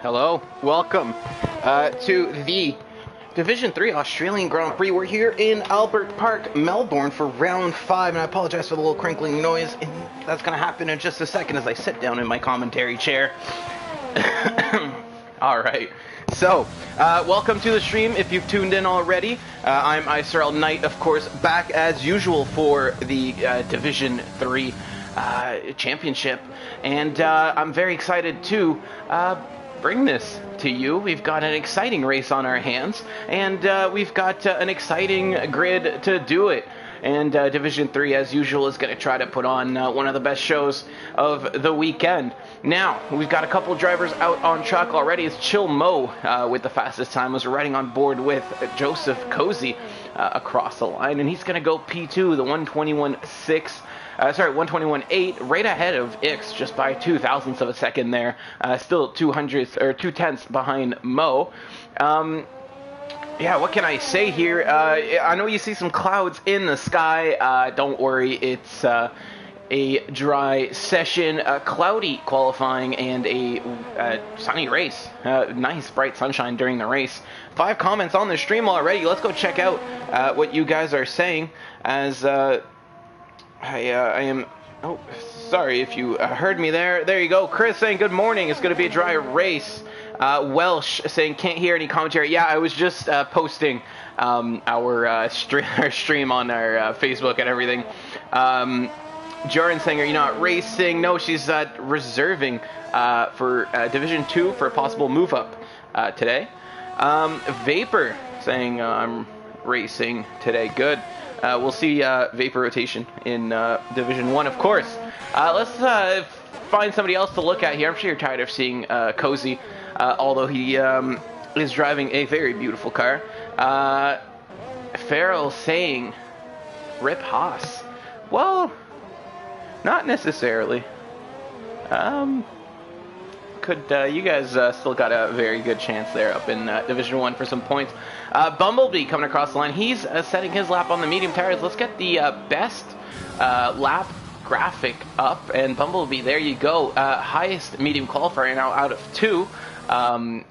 Hello, welcome to the Division 3 Australian Grand Prix. We're here in Albert Park, Melbourne for round 5, and I apologize for the little crinkling noise, and that's going to happen in just a second as I sit down in my commentary chair. Alright, so, welcome to the stream if you've tuned in already. I'm ISRL Knight, of course, back as usual for the Division 3 Championship, and I'm very excited to bring this to you. We've got an exciting race on our hands, and we've got an exciting grid to do it. And Division 3, as usual, is going to try to put on one of the best shows of the weekend. Now, we've got a couple drivers out on track already. It's Chill Mo with the fastest time. Was riding on board with Joseph Cozy across the line, and he's going to go P2, the 121.6. 121.8, right ahead of Ix, just by 0.02 of a second there. Still 0.02 behind Mo. Yeah, what can I say here? I know you see some clouds in the sky. Don't worry, it's a dry session, cloudy qualifying, and a sunny race. Nice bright sunshine during the race. 5 comments on the stream already. Let's go check out what you guys are saying as I am... Oh, sorry if you heard me there. There you go. Chris saying good morning. It's going to be a dry race. Welsh saying can't hear any commentary. Yeah, I was just posting our stream on our Facebook and everything. Jaron saying, are you not racing? No, she's reserving for Division 2 for a possible move up today. Vapor saying I'm racing today. Good. We'll see Vapor rotation in Division 1, of course. Let's find somebody else to look at here. I'm sure you're tired of seeing Cozy, although he is driving a very beautiful car. Farrell saying, Rip Haas. Well, not necessarily. You guys still got a very good chance there up in Division 1 for some points. Bumblebee coming across the line. He's setting his lap on the medium tires. Let's get the best lap graphic up. And Bumblebee, there you go. Highest medium qualifier now out of 2.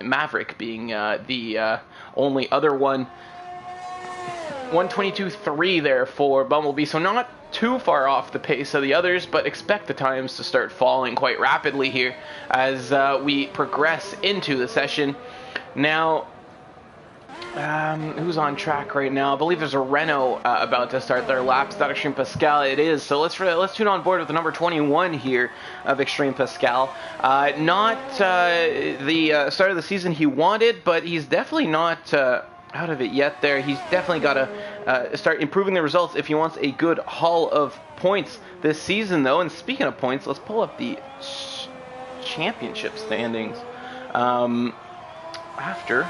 Maverick being the only other one. 122.3 there for Bumblebee. So not too far off the pace of the others, but expect the times to start falling quite rapidly here as we progress into the session. Now, who's on track right now? I believe there's a Renault about to start their laps. That Extreme Pascal it is. So let's tune on board with the number 21 here of Extreme Pascal. Not the start of the season he wanted, but he's definitely not out of it yet there. He's definitely got to start improving the results if he wants a good haul of points this season, though. And speaking of points, let's pull up the championship standings after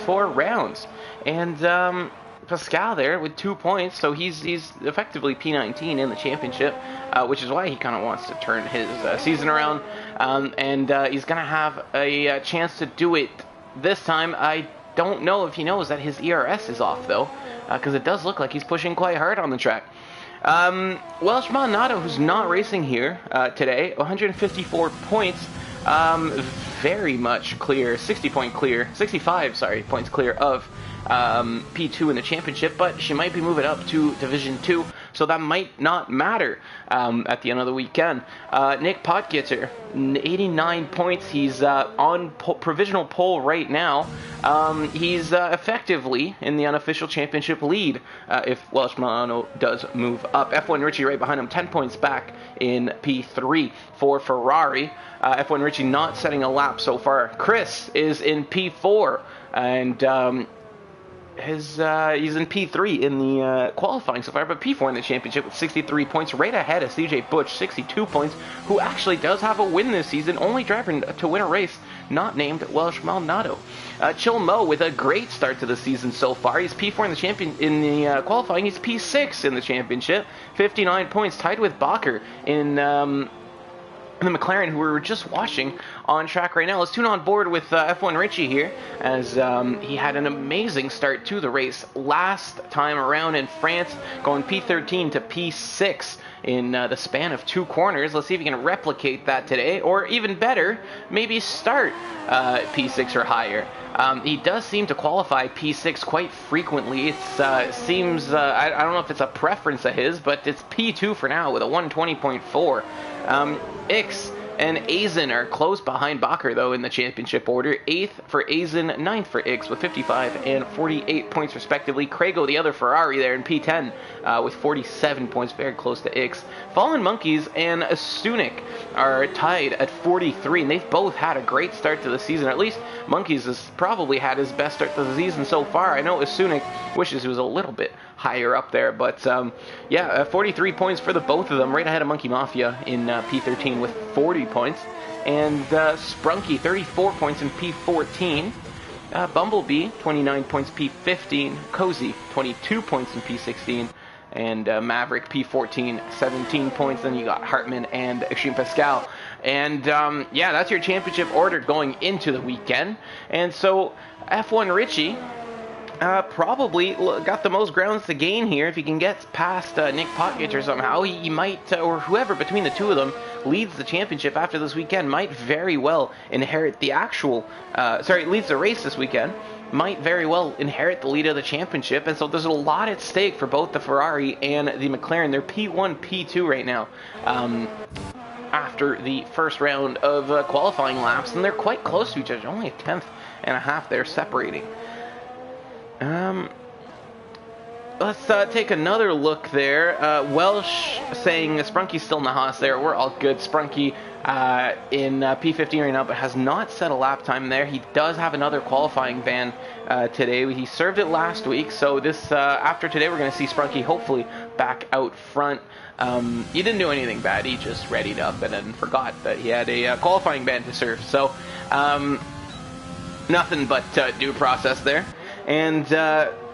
4 rounds. And Pascal there with 2 points, so he's effectively P19 in the championship, which is why he kind of wants to turn his season around. And he's going to have a chance to do it this time. I don't know if he knows that his ERS is off, though, because it does look like he's pushing quite hard on the track. Welsh Maldonado, who's not racing here today, 154 points, very much clear, 65 points clear of P2 in the championship, but she might be moving up to Division 2, so that might not matter at the end of the weekend. Nick Potgieter, 89 points. He's on provisional pole right now. He's effectively in the unofficial championship lead if Welsh Maldonado does move up. F1 Richie right behind him, 10 points back in P3 for Ferrari. F1 Richie not setting a lap so far. Chris is in P4, and he's in P3 in the qualifying so far, but P4 in the championship with 63 points, right ahead of CJ Butch, 62 points, who actually does have a win this season, only driver to win a race not named Welsh Maldonado. Chill Mo with a great start to the season so far. He's P4 in the qualifying. He's P6 in the championship, 59 points, tied with Bacher in the McLaren, who we were just watching on track right now. Let's tune on board with F1 Richie here, as he had an amazing start to the race last time around in France, going P13 to P6 in the span of 2 corners. Let's see if he can replicate that today, or even better, maybe start P6 or higher. He does seem to qualify P6 quite frequently. It seems, I don't know if it's a preference of his, but it's P2 for now with a 120.4. Ix and Azen are close behind Bacher, though, in the championship order. 8th for Azen, 9th for Ix with 55 and 48 points, respectively. Craigo, the other Ferrari, there in P10 with 47 points, very close to Ix. Fallen Monkeys and Stunik are tied at 43, and they've both had a great start to the season. At least Monkeys has probably had his best start to the season so far. I know Stunik wishes he was a little bit higher up there, but 43 points for the both of them, right ahead of Monkey Mafia in P13 with 40 points, and Sprunky 34 points in P14, Bumblebee 29 points P15, Cozy 22 points in P16, and Maverick P14 17 points. Then you got Hartman and Extreme Pascal, and that's your championship order going into the weekend. And so F1 Richie probably got the most grounds to gain here. If he can get past Nick Potgieter somehow, he might, or whoever between the two of them leads the championship after this weekend, might very well inherit the leads the race this weekend, might very well inherit the lead of the championship. And so there's a lot at stake for both the Ferrari and the McLaren. They're P1, P2 right now. After the first round of qualifying laps, and they're quite close to each other, only a 10th and a half they're separating. Let's take another look there. Welsh saying Sprunky's still in the Haas there. We're all good. Sprunky in P15 right now, but has not set a lap time there. He does have another qualifying ban today. He served it last week, so this after today we're going to see Sprunky hopefully back out front. He didn't do anything bad. He just readied up and then forgot that he had a qualifying ban to serve. So nothing but due process there. And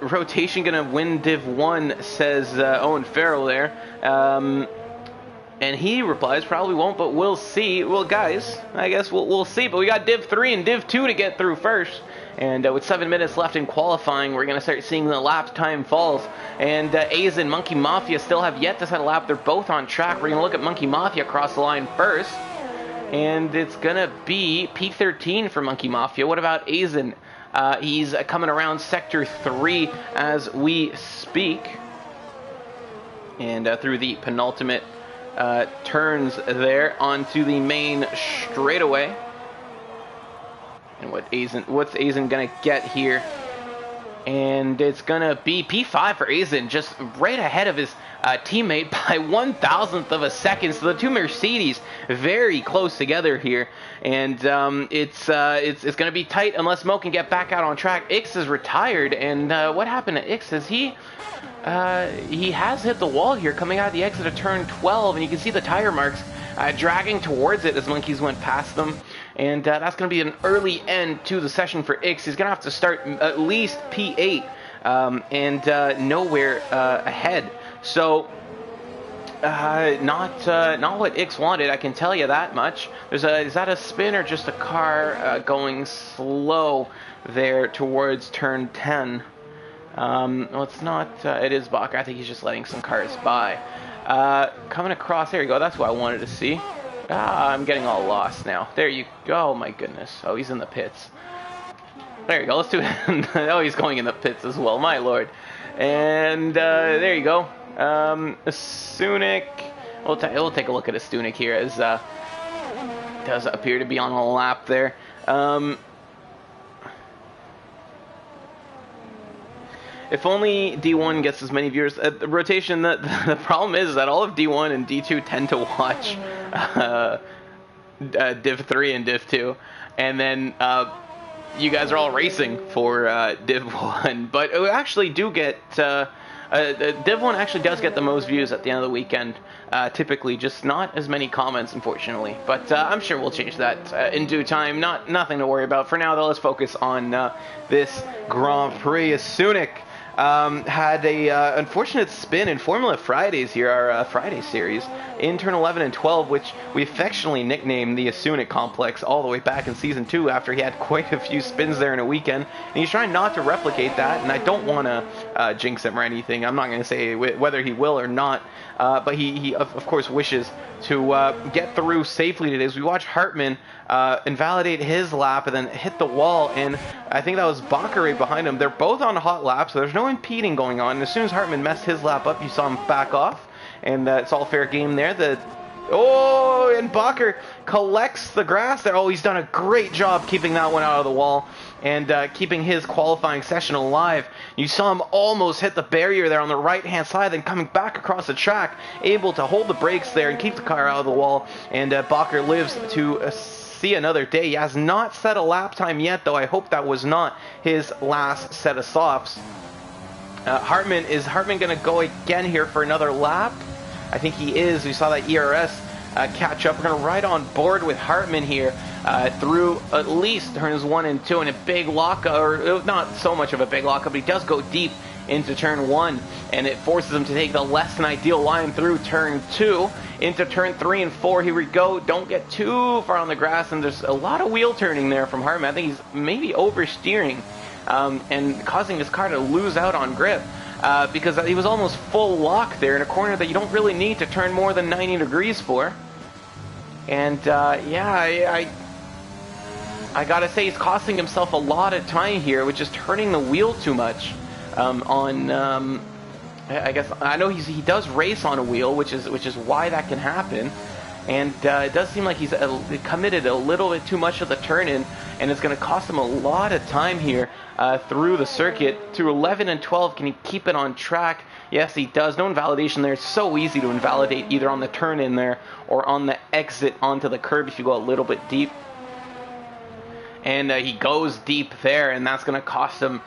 rotation gonna win Div 1, says Owen Farrell there. And he replies, probably won't, but we'll see. Well, guys, I guess we'll see. But we got Div 3 and Div 2 to get through first. And with 7 minutes left in qualifying, we're going to start seeing the lap time falls. And A's and Monkey Mafia still have yet to set a lap. They're both on track. We're going to look at Monkey Mafia across the line first. And it's going to be P13 for Monkey Mafia. What about Azen? He's coming around Sector 3 as we speak. And through the penultimate turns there onto the main straightaway. And what's Azen going to get here? And it's going to be P5 for Azen, just right ahead of his teammate by 1,000th of a second. So the two Mercedes very close together here. And it's going to be tight unless Mo can get back out on track. Ix is retired. And what happened to Ix is he has hit the wall here coming out of the exit of turn 12. And you can see the tire marks dragging towards it as Monkeys went past them. And that's going to be an early end to the session for Ix. He's going to have to start at least P8 and nowhere ahead. So Not what Ix wanted, I can tell you that much. Is that a spin or just a car going slow there towards turn 10? Well, it's not, it is Bacher. I think he's just letting some cars by. Coming across, there you go, that's what I wanted to see. I'm getting all lost now. There you go, oh my goodness. Oh, he's in the pits. There you go, let's do it. Oh, he's going in the pits as well, my lord. And there you go. Stunek, we'll take a look at a Stunek here, as does appear to be on a lap there. If only D1 gets as many viewers. The rotation, the problem is that all of D1 and D2 tend to watch Div 3 and Div 2, and then you guys are all racing for Div 1, but we actually do get Div 1 actually does get the most views at the end of the weekend, typically, just not as many comments, unfortunately. But I'm sure we'll change that in due time. Nothing to worry about. For now, though, let's focus on this Grand Prix. Stunek had a unfortunate spin in Formula Fridays here, our Friday series, in turn 11 and 12, which we affectionately nicknamed the Stunek Complex all the way back in Season 2 after he had quite a few spins there in a weekend. And he's trying not to replicate that, and I don't want to jinx him or anything. I'm not going to say whether he will or not, but he of course wishes to get through safely today. As we watch Hartman invalidate his lap and then hit the wall, and I think that was Bacher right behind him. They're both on hot laps, so there's no impeding going on. And as soon as Hartman messed his lap up, you saw him back off, and it's all fair game there. Oh, and Bacher collects the grass there. Oh, he's done a great job keeping that one out of the wall and keeping his qualifying session alive. You saw him almost hit the barrier there on the right-hand side, then coming back across the track, able to hold the brakes there and keep the car out of the wall. And Bacher lives to see another day. He has not set a lap time yet, though. I hope that was not his last set of softs. Is Hartman going to go again here for another lap? I think he is. We saw that ERS catch up. We're going to ride on board with Hartman here through at least turns 1 and 2, and a big lockup, or not so much of a big lockup, but he does go deep into turn 1, and it forces him to take the less than ideal line through turn 2 into turn 3 and 4. Here we go. Don't get too far on the grass, and there's a lot of wheel turning there from Hartman. I think he's maybe oversteering and causing his car to lose out on grip. Because he was almost full lock there in a corner that you don't really need to turn more than 90 degrees for. And yeah, I gotta say he's costing himself a lot of time here with just turning the wheel too much. I guess I know he does race on a wheel, which is why that can happen. And it does seem like he's committed a little bit too much of the turn-in, and it's going to cost him a lot of time here through the circuit. Through 11 and 12, can he keep it on track? Yes, he does. No invalidation there. It's so easy to invalidate either on the turn-in there or on the exit onto the curb if you go a little bit deep. And he goes deep there, and that's going to cost him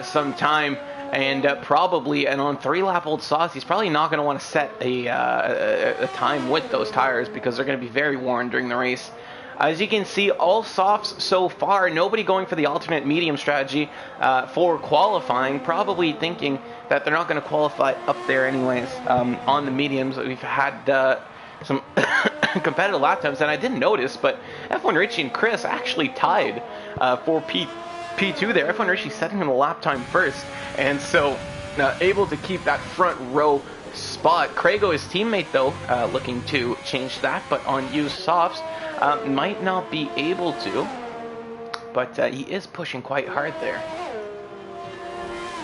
some time. And probably, and on 3-lap old sauce, he's probably not going to want to set a time with those tires because they're going to be very worn during the race. As you can see, all softs so far, nobody going for the alternate medium strategy for qualifying, probably thinking that they're not going to qualify up there anyways on the mediums. We've had some competitive lap times, and I didn't notice, but F1 Richie and Chris actually tied for P2 there. F1 Richie setting him a lap time first, and so able to keep that front row spot. Craigo, his teammate, though, looking to change that, but on used softs, might not be able to, but he is pushing quite hard there.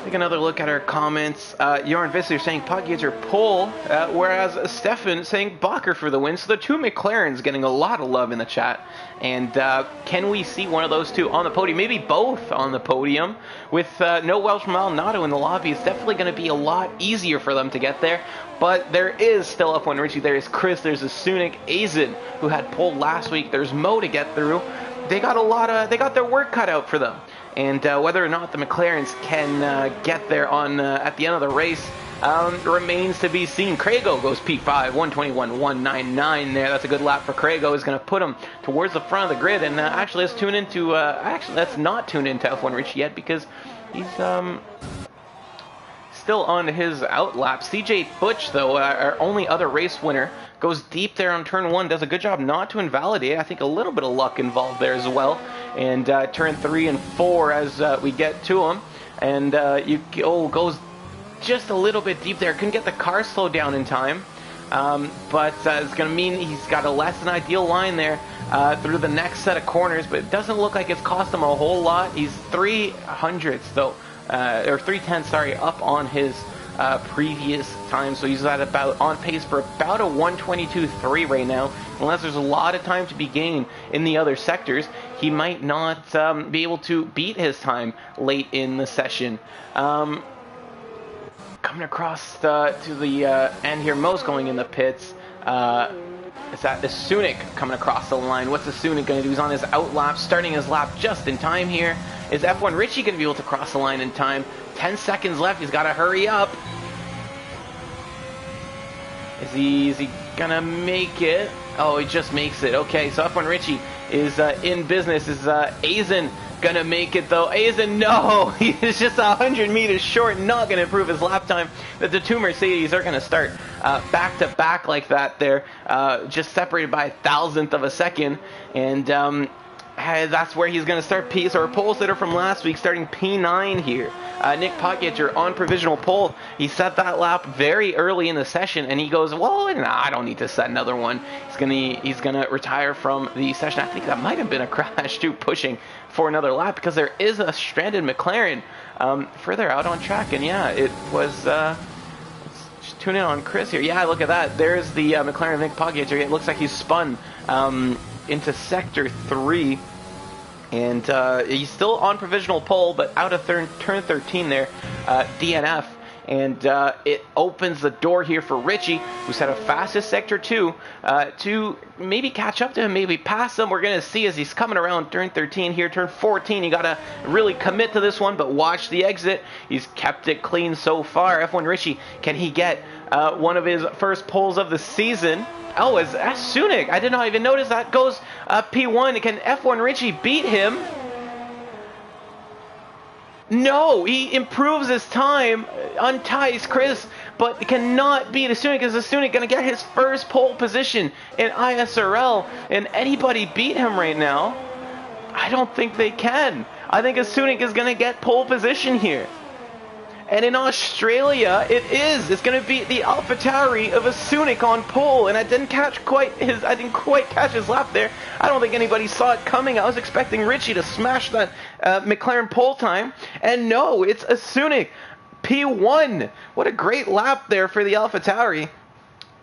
Take another look at our comments. Jorn Vissler saying Podgazer pole, whereas Stefan saying Bacher for the win. So the two McLarens getting a lot of love in the chat. And can we see one of those two on the podium? Maybe both on the podium. With no Welsh Maldonado in the lobby, it's definitely going to be a lot easier for them to get there. But there is still F1 Richie. There is Chris. There's a Stunek, Azin, who had pole last week. There's Mo to get through. They got their work cut out for them. And whether or not the McLarens can get there on at the end of the race remains to be seen. Craigo goes P5, 121.199 there. That's a good lap for Craigo. Is going to put him towards the front of the grid. And actually, let's tune into. Actually, let's not tune into F1 Rich yet because he's still on his outlap. CJ Butch, though, our only other race winner, goes deep there on turn 1, does a good job not to invalidate. I think a little bit of luck involved there as well. And turn 3 and 4 as we get to him. And goes just a little bit deep there. Couldn't get the car slowed down in time. But it's going to mean he's got a less than ideal line there through the next set of corners, but it doesn't look like it's cost him a whole lot. He's 300s though, or 310s, sorry, up on his previous time, so he's at about on pace for about a 122.3 right now. Unless there's a lot of time to be gained in the other sectors, he might not be able to beat his time late in the session. Coming across to the end here, Mo's going in the pits. Is that Isunik coming across the line? What's Isunik going to do? He's on his outlap, starting his lap just in time here. Is F1 Richie going to be able to cross the line in time? 10 seconds left. He's got to hurry up. Is he going to make it? Oh, he just makes it. Okay, so F1 Richie is in business. Is Aizen gonna make it though? Aizen, no! He's just 100 meters short, not gonna improve his lap time. The two Mercedes are gonna start back to back like that there, just separated by 1,000th of a second, and that's where he's gonna start a pole sitter from last week, starting P9 here. Nick Potgieter on provisional pole. He set that lap very early in the session, and he goes, well, nah, I don't need to set another one. He's gonna retire from the session. I think that might have been a crash too, pushing for another lap, because there is a stranded McLaren further out on track. And yeah, it was let's just tune in on Chris here. Yeah, look at that. There's the McLaren of Nick Potgieter. It looks like he's spun into sector 3. And he's still on provisional pole, but out of turn 13 there, DNF. And it opens the door here for Richie, who's had a fastest sector 2, to maybe catch up to him, maybe pass him. We're going to see as he's coming around turn 13 here. Turn 14, you got to really commit to this one, but watch the exit. He's kept it clean so far. F1 Richie, can he get one of his first poles of the season? Oh, it's Sunik. I did not even notice that. Goes P1. Can F1 Richie beat him? No, he improves his time, unties Chris, but cannot beat Isunik. Is Isunik going to get his first pole position in ISRL? And anybody beat him right now? I don't think they can. I think Isunik is going to get pole position here. And in Australia, it's going to be the AlphaTauri of Isunik on pole, and I didn't quite catch his lap there. I don't think anybody saw it coming. I was expecting Richie to smash that McLaren pole time, and no, it's Isunik, P1. What a great lap there for the AlphaTauri.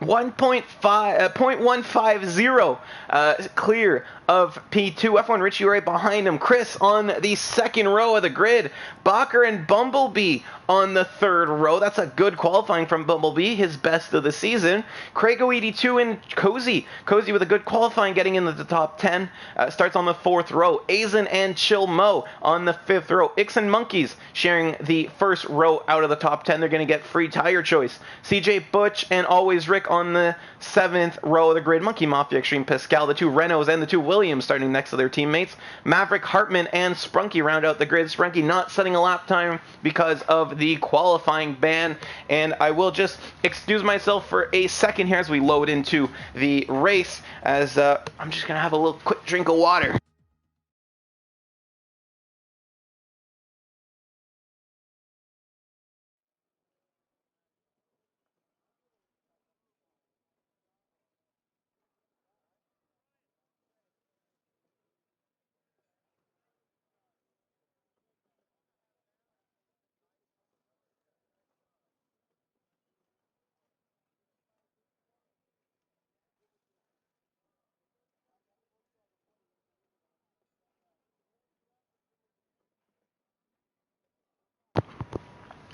0.150 clear of P2. F1 Richie right behind him. Chris on the second row of the grid. Bacher and Bumblebee on the third row. That's a good qualifying from Bumblebee, his best of the season. Craigo 82 and Cozy with a good qualifying, getting into the top 10. Starts on the fourth row. Aizen and Chill Mo on the fifth row. Ixon Monkeys sharing the first row out of the top 10. They're going to get free tire choice. CJ Butch and Always Rick on the seventh row of the grid. Monkey Mafia, Extreme Pascal, the two Renaults and the two Williams starting next to their teammates. Maverick, Hartman, and Sprunky round out the grid. Sprunky not setting a lap time because of the qualifying ban. And I will just excuse myself for a second here as we load into the race, as I'm just going to have a little quick drink of water.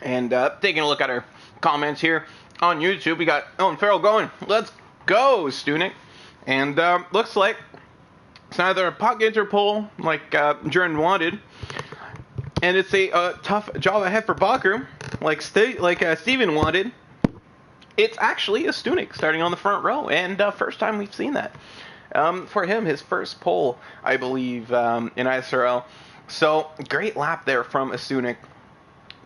And taking a look at our comments here on YouTube, we got Owen Farrell going, let's go, Stunek. And looks like it's either a Potgieter pole like Jordan wanted, and it's a tough job ahead for Bacher like Steven wanted. It's actually a Stunek starting on the front row, and first time we've seen that for him, his first pole, I believe, in ISRL. So great lap there from Isunik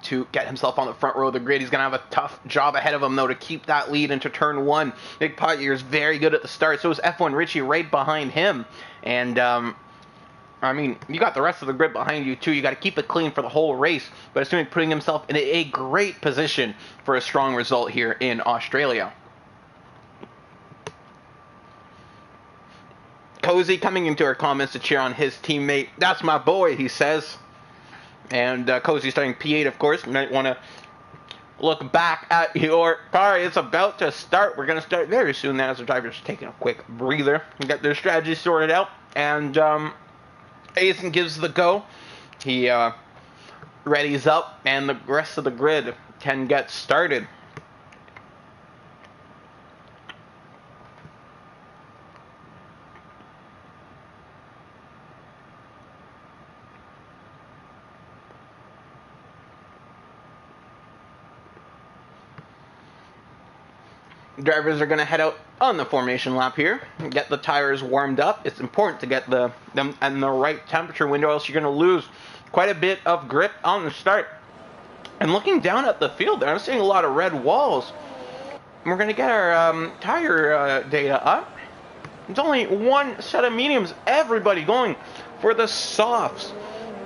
to get himself on the front row of the grid. He's going to have a tough job ahead of him, though, to keep that lead into turn 1. Nick Pottier is very good at the start. So is F1 Richie right behind him. And, I mean, you got the rest of the grid behind you, too. You got to keep it clean for the whole race. But Sunik putting himself in a great position for a strong result here in Australia. Cozy coming into our comments to cheer on his teammate. That's my boy, he says. And Cozy starting P8, of course. You might want to look back at your car. It's about to start. We're going to start very soon. As the driver's taking a quick breather and get their strategy sorted out. And Aizen gives the go. He readies up, and the rest of the grid can get started. Drivers are going to head out on the formation lap here, get the tires warmed up. It's important to get them in the right temperature window, else you're going to lose quite a bit of grip on the start. And looking down at the field there, I'm seeing a lot of red walls. We're going to get our tire data up. There's only one set of mediums. Everybody going for the softs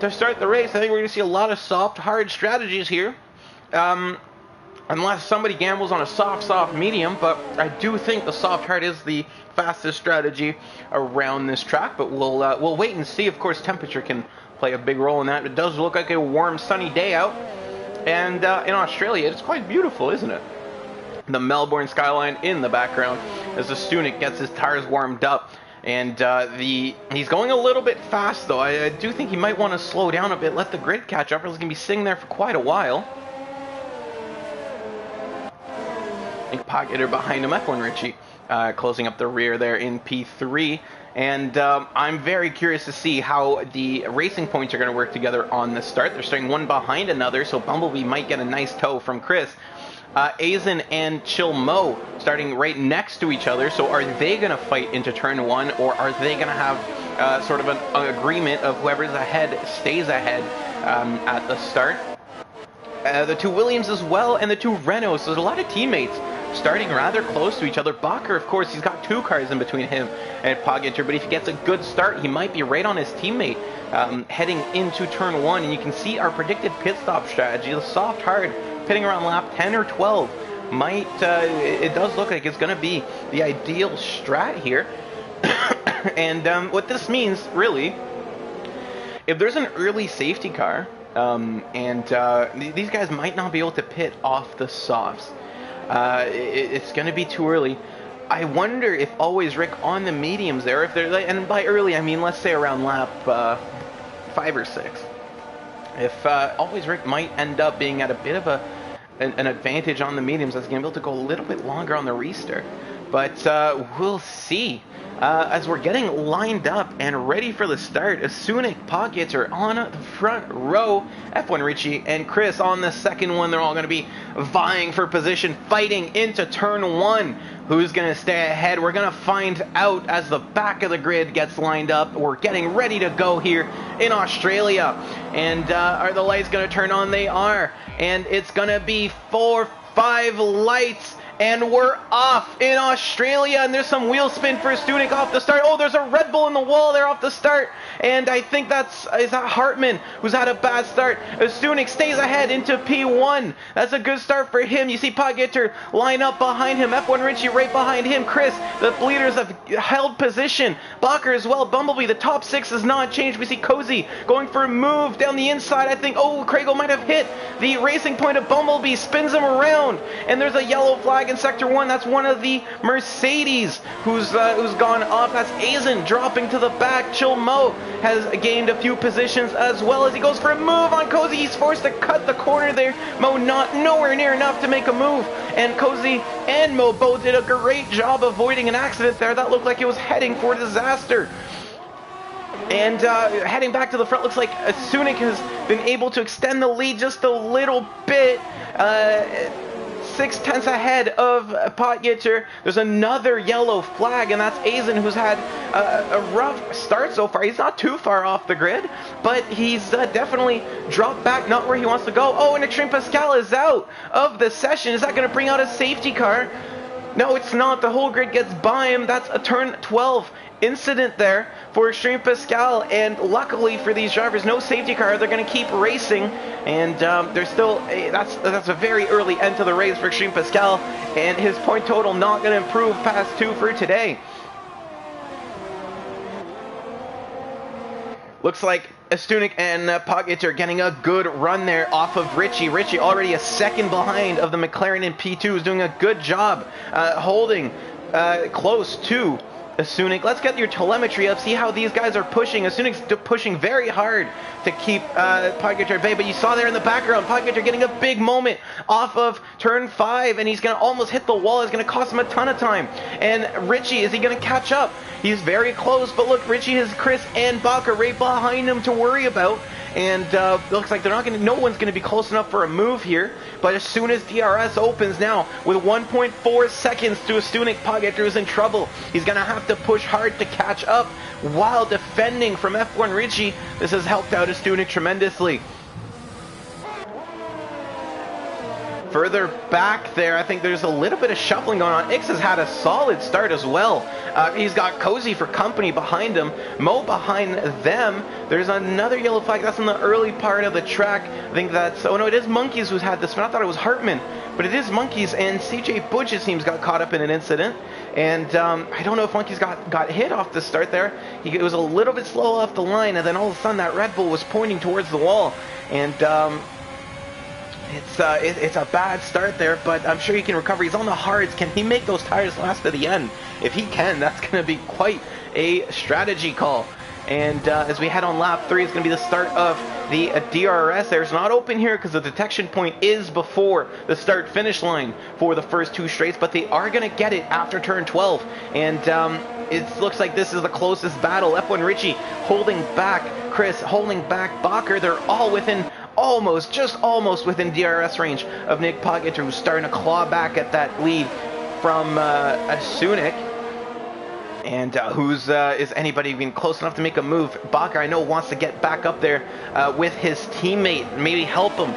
to start the race. I think we're going to see a lot of soft, hard strategies here. Unless somebody gambles on a soft, medium, but I do think the soft hard is the fastest strategy around this track. But we'll wait and see. Of course, temperature can play a big role in that. It does look like a warm, sunny day out, and in Australia, it's quite beautiful, isn't it? The Melbourne skyline in the background as the Stunik gets his tires warmed up, and he's going a little bit fast though. I do think he might want to slow down a bit, let the grid catch up, or he's going to be sitting there for quite a while. Pocket hitter behind him, F1 Richie, closing up the rear there in P3. And I'm very curious to see how the racing points are going to work together on the start. They're starting one behind another, so Bumblebee might get a nice tow from Chris. Aizen and Chill Mo starting right next to each other, so are they going to fight into turn 1, or are they going to have sort of an agreement of whoever's ahead stays ahead at the start? The two Williams as well, and the two Renaults. So there's a lot of teammates starting rather close to each other. Bacher, of course, he's got 2 cars in between him and Pogginter, but if he gets a good start, he might be right on his teammate heading into turn 1. And you can see our predicted pit stop strategy, the soft hard, pitting around lap 10 or 12. It does look like it's going to be the ideal strat here. And what this means, really, if there's an early safety car, these guys might not be able to pit off the softs. It's going to be too early. I wonder if Always Rick on the mediums there, if they're, and by early I mean let's say around lap 5 or 6. If Always Rick might end up being at a bit of an advantage on the mediums, as going to be able to go a little bit longer on the restart. But we'll see. As we're getting lined up and ready for the start, Sunik pockets are on the front row. F1 Richie and Chris on the second one. They're all going to be vying for position, fighting into turn 1. Who's going to stay ahead? We're going to find out as the back of the grid gets lined up. We're getting ready to go here in Australia. And are the lights going to turn on? They are. And it's going to be 4, 5 lights. And we're off in Australia, and there's some wheel spin for Stunik off the start. Oh, there's a Red Bull in the wall there off the start, and I think is that Hartman, who's had a bad start. Stunik stays ahead into P1. That's a good start for him. You see Poggitter line up behind him. F1 Richie right behind him. Chris, the leaders have held position. Bacher as well. Bumblebee, the top 6 has not changed. We see Cozy going for a move down the inside. I think, Craigo might have hit the racing point of Bumblebee, spins him around, and there's a yellow flag in sector 1. That's one of the Mercedes who's gone off. That's Aizen dropping to the back. Chill Mo has gained a few positions as well as he goes for a move on Cozy. He's forced to cut the corner there. Mo nowhere near enough to make a move, and Cozy and Mo both did a great job avoiding an accident there. That looked like it was heading for disaster. And heading back to the front, looks like Sunik has been able to extend the lead just a little bit. 6/10 ahead of Potgieter. There's another yellow flag, and that's Aizen, who's had a rough start so far. He's not too far off the grid, but he's definitely dropped back, not where he wants to go. Oh, and Extreme Pascal is out of the session. Is that going to bring out a safety car? No, it's not. The whole grid gets by him. That's a turn 12 incident there for Extreme Pascal, and luckily for these drivers, no safety car. They're going to keep racing, and there's still that's a very early end to the race for Extreme Pascal, and his point total not going to improve past 2 for today. Looks like Stunek and Potgieter getting a good run there off of Richie. Richie already a second behind of the McLaren in P2, is doing a good job holding close to Stunek. Let's get your telemetry up, see how these guys are pushing. Stunek's pushing very hard to keep Potgieter at bay, but you saw there in the background, Potgieter getting a big moment off of turn 5, and he's going to almost hit the wall. It's going to cost him a ton of time. And Richie, is he going to catch up? He's very close, but look, Richie has Chris and Baca right behind him to worry about. And looks like no one's going to be close enough for a move here. But as soon as DRS opens now, with 1.4 seconds to Stunek, Potgieter is in trouble. He's going to have to push hard to catch up while defending from F1 Richie. This has helped out Stunek tremendously. Further back there, I think there's a little bit of shuffling going on. Ix has had a solid start as well. He's got Cozy for company behind him. Mo behind them. There's another yellow flag. That's in the early part of the track. I think that's... Oh no, it is Monkeys who's had this one. I thought it was Hartman. But it is Monkeys, and CJ Butch, it seems, got caught up in an incident. And I don't know if Monkeys got hit off the start there. It was a little bit slow off the line, and then all of a sudden that Red Bull was pointing towards the wall. And... It's a bad start there, but I'm sure he can recover. He's on the hards. Can he make those tires last to the end? If he can, that's going to be quite a strategy call. And as we head on lap 3, it's going to be the start of the DRS. There's not open here because the detection point is before the start-finish line for the first 2 straights, but they are going to get it after turn 12. And it looks like this is the closest battle. F1 Richie holding back Chris, holding back Bacher. They're all within... just almost within DRS range of Nick Potgieter, who's starting to claw back at that lead from Sunik. And is anybody even close enough to make a move? Bacher, I know, wants to get back up there with his teammate, maybe help him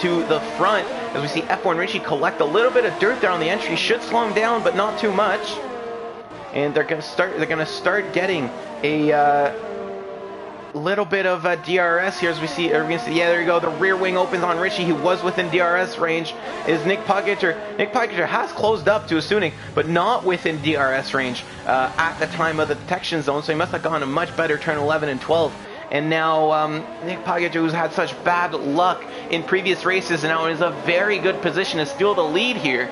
to the front. As we see F1 Richie collect a little bit of dirt there on the entry, should slow him down, but not too much. And they're gonna start getting a little bit of DRS here as we see. Yeah, there you go. The rear wing opens on Richie. He was within DRS range. Is Nick Potgieter. Nick Potgieter has closed up to Sunik, but not within DRS range at the time of the detection zone. So he must have gone a much better turn 11 and 12. And now Nick Potgieter, who's had such bad luck in previous races, and now is a very good position to steal the lead here.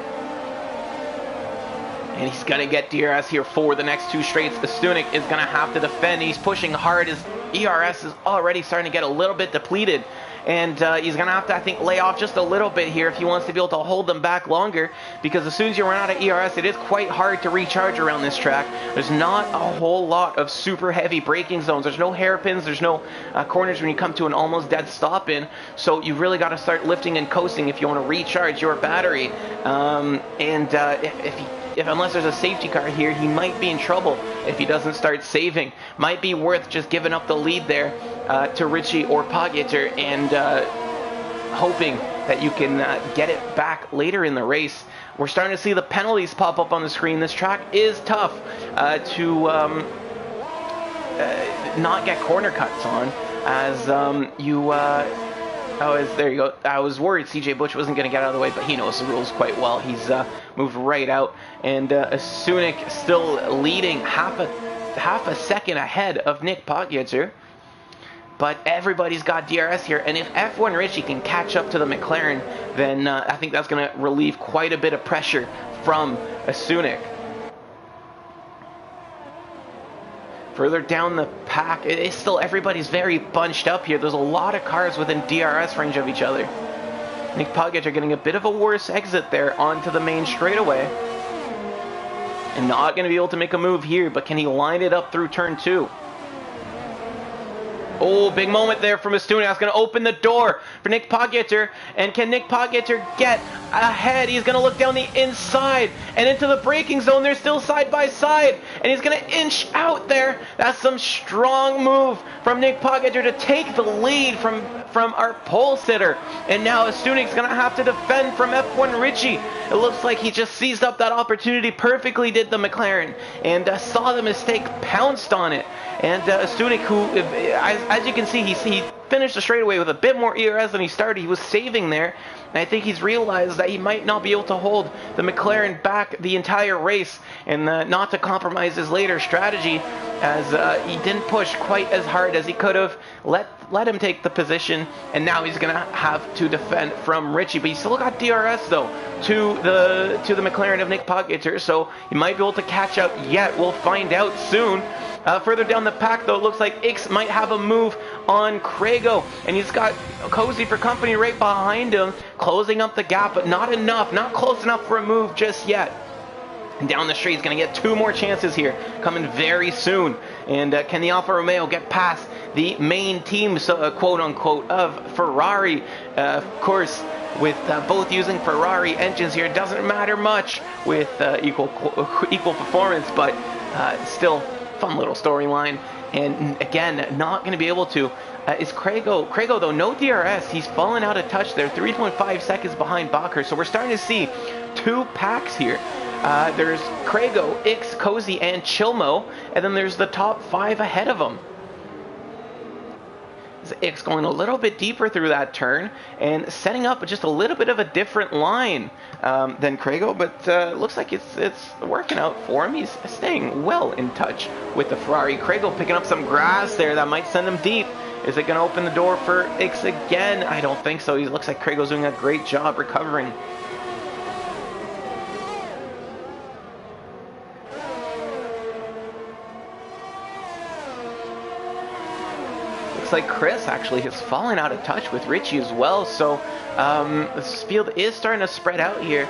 And he's going to get DRS here for the next 2 straights. Stunek is going to have to defend. He's pushing hard. His ERS is already starting to get a little bit depleted. And he's going to have to, I think, lay off just a little bit here if he wants to be able to hold them back longer. Because as soon as you run out of ERS, it is quite hard to recharge around this track. There's not a whole lot of super heavy braking zones. There's no hairpins. There's no corners when you come to an almost dead stop in. So you really got to start lifting and coasting if you want to recharge your battery. Unless there's a safety car here, he might be in trouble if he doesn't start saving. Might be worth just giving up the lead there to Richie or Potgieter and hoping that you can get it back later in the race. We're starting to see the penalties pop up on the screen. This track is tough to not get corner cuts on, as there you go. I was worried CJ Butch wasn't going to get out of the way, but he knows the rules quite well. He's moved right out, and Sunik still leading half a second ahead of Nick Potgieter. But everybody's got DRS here, and if F1 Richie can catch up to the McLaren, then I think that's going to relieve quite a bit of pressure from Sunik. Further down the pack, it's still, everybody's very bunched up here. There's a lot of cars within DRS range of each other. Nick Potgieter getting a bit of a worse exit there onto the main straightaway. And not going to be able to make a move here, but can he line it up through turn 2? Oh, big moment there from Estunik. That's going to open the door for Nick Podgetter. And can Nick Podgetter get ahead? He's going to look down the inside and into the braking zone. They're still side by side. And he's going to inch out there. That's some strong move from Nick Podgetter to take the lead from our pole sitter. And now Estunik's going to have to defend from F1 Richie. It looks like he just seized up that opportunity perfectly, did the McLaren. And saw the mistake, pounced on it. And Estunik, who, as you can see, he finished the straightaway with a bit more ERS than he started. He was saving there. And I think he's realized that he might not be able to hold the McLaren back the entire race, and not to compromise his later strategy, as he didn't push quite as hard as he could have. Let him take the position, and now he's going to have to defend from Richie. But he still got DRS, though, to the McLaren of Nick Podgetter, so he might be able to catch up yet. We'll find out soon. Further down the pack, though, it looks like Ix might have a move on Craigo, and he's got Cozy for company right behind him, closing up the gap, but not enough, not close enough for a move just yet. And down the street, he's going to get 2 more chances here, coming very soon. And can the Alfa Romeo get past the main team, quote-unquote, of Ferrari? Of course, with both using Ferrari engines here, it doesn't matter much with equal performance, but still fun little storyline. And again, not going to be able to is Craigo. Craigo, though, no DRS. He's fallen out of touch there, 3.5 seconds behind Bacher. So we're starting to see 2 packs here. There's Craigo, Ix, Cozy, and Chilmo, and then there's the top 5 ahead of him. Ix going a little bit deeper through that turn and setting up just a little bit of a different line than Craigo, but looks like it's working out for him. He's staying well in touch with the Ferrari. Craigo picking up some grass there that might send him deep. Is it going to open the door for Ix again? I don't think so. He looks like Craigo's doing a great job recovering. Like Chris actually has fallen out of touch with Richie as well, so this field is starting to spread out here.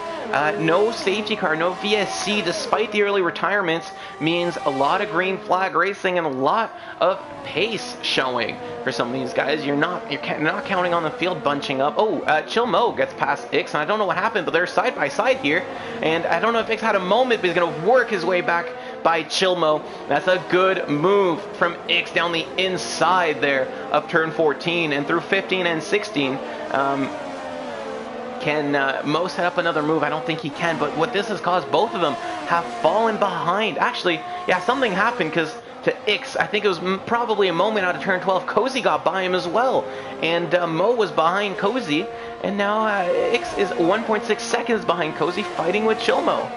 No safety car, no VSC, despite the early retirements, means a lot of green flag racing and a lot of pace showing for some of these guys. You're not counting on the field bunching up. Oh, Chilmo gets past Ix, and I don't know what happened, but they're side by side here, and I don't know if Ix had a moment, but he's going to work his way back by Chilmo. That's a good move from Ix down the inside there of turn 14 and through 15 and 16. Can Mo set up another move? I don't think he can, but what this has caused, both of them have fallen behind. Actually, yeah, something happened, because to Ix, I think it was probably a moment out of turn 12, Cozy got by him as well, and Mo was behind Cozy, and now Ix is 1.6 seconds behind Cozy, fighting with Chilmo.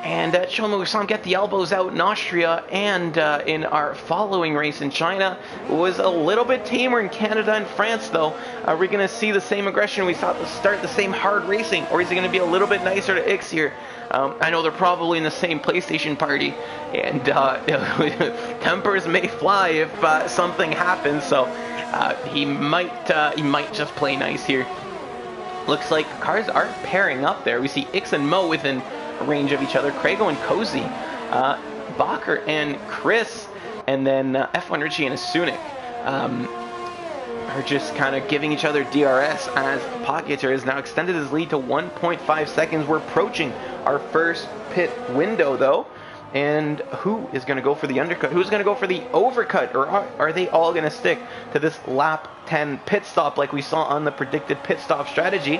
And Chilmo, we saw him get the elbows out in Austria, and in our following race in China, was a little bit tamer in Canada and France, though. Are we going to see the same aggression? We saw to start the same hard racing, or is he going to be a little bit nicer to Ix here? I know they're probably in the same PlayStation party, and tempers may fly if something happens, so he might just play nice here. Looks like cars are pairing up there. We see Ix and Mo within range of each other, Craigo and Cozy, Bacher and Chris, and then F1 Richie and Estunik are just kind of giving each other DRS, as Podgetter has now extended his lead to 1.5 seconds. We're approaching our first pit window, though, and who is going to go for the undercut? Who's going to go for the overcut, or are they all going to stick to this lap 10 pit stop like we saw on the predicted pit stop strategy?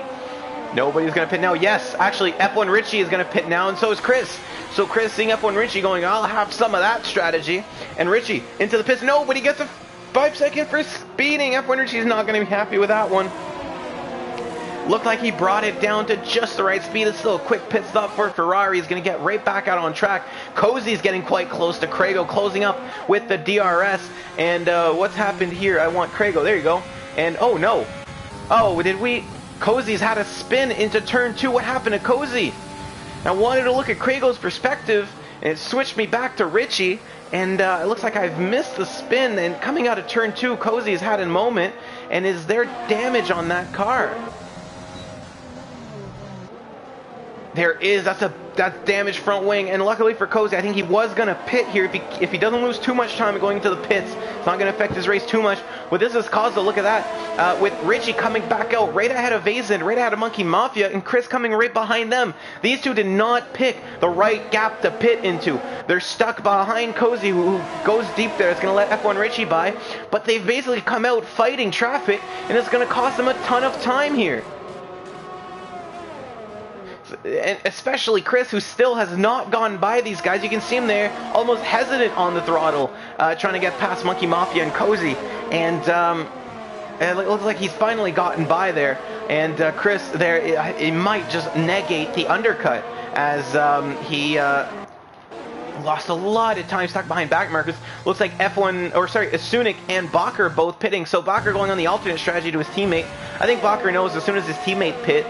Nobody's going to pit now. Yes, actually, F1 Richie is going to pit now, and so is Chris. So Chris seeing F1 Richie going, I'll have some of that strategy. And Richie into the pits. No, but he gets a 5-second for speeding. F1 Richie's not going to be happy with that one. Looked like he brought it down to just the right speed. It's still a quick pit stop for Ferrari. He's going to get right back out on track. Cozy's getting quite close to Craigo, closing up with the DRS. And what's happened here? I want Craigo. There you go. And, oh, no. Oh, did we... Cozy's had a spin into turn 2. What happened to Cozy? I wanted to look at Craigo's perspective, and it switched me back to Richie, and it looks like I've missed the spin, and coming out of turn 2, Cozy's had a moment, and is there damage on that car? There is, that's damaged front wing, and luckily for Cozy, I think he was going to pit here. If he doesn't lose too much time going into the pits, it's not going to affect his race too much. What this has caused, though, look at that, with Richie coming back out right ahead of Vazen, right ahead of Monkey Mafia, and Chris coming right behind them. These two did not pick the right gap to pit into. They're stuck behind Cozy, who goes deep there. It's going to let F1 Richie by, but they've basically come out fighting traffic, and it's going to cost them a ton of time here. And especially Chris, who still has not gone by these guys. You can see him there, almost hesitant on the throttle, trying to get past Monkey Mafia and Cozy. And it looks like he's finally gotten by there. And Chris there, he might just negate the undercut, as he lost a lot of time stuck behind back markers. Looks like Sunik and Bakker both pitting. So Bakker going on the alternate strategy to his teammate. I think Bakker knows as soon as his teammate pits,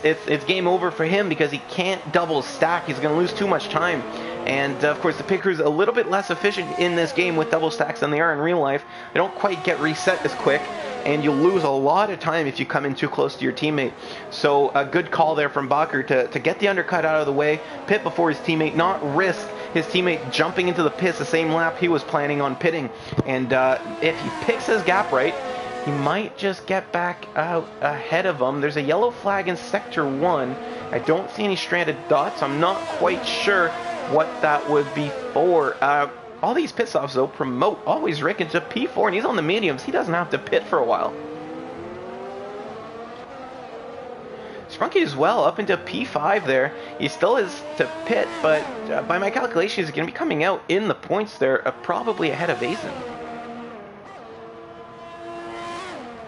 it's game over for him, because he can't double stack. He's going to lose too much time. And of course, the pit crew's a little bit less efficient in this game with double stacks than they are in real life. They don't quite get reset as quick, and you'll lose a lot of time if you come in too close to your teammate. So a good call there from Bakker to get the undercut out of the way, pit before his teammate, not risk his teammate jumping into the pits the same lap he was planning on pitting. And if he picks his gap right, he might just get back out ahead of him. There's a yellow flag in Sector 1. I don't see any stranded dots. I'm not quite sure what that would be for. All these pit stops, though, promote Always Rick into P4, and he's on the mediums. He doesn't have to pit for a while. Sprunky as well, up into P5 there. He still is to pit, but by my calculations, he's going to be coming out in the points there, probably ahead of Vazen.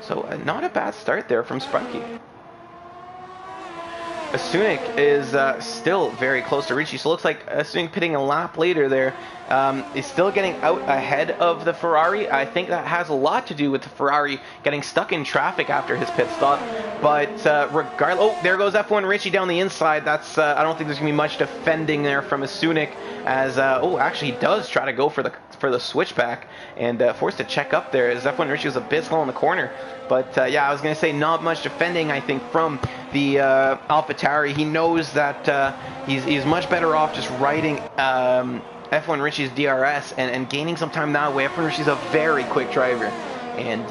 So not a bad start there from Sprunky. Sunik is still very close to Richie, so it looks like Sunik pitting a lap later there. Is still getting out ahead of the Ferrari. I think that has a lot to do with the Ferrari getting stuck in traffic after his pit stop. But regardless, oh, there goes F1 Richie down the inside. That's I don't think there's gonna be much defending there from a Sunik, as actually he does try to go for the switchback, and forced to check up there as F1 Richie was a bit slow in the corner. But yeah, I was going to say not much defending, I think, from the AlphaTauri. He knows that he's much better off just riding F1 Richie's DRS and gaining some time that way. F1 Richie's a very quick driver, and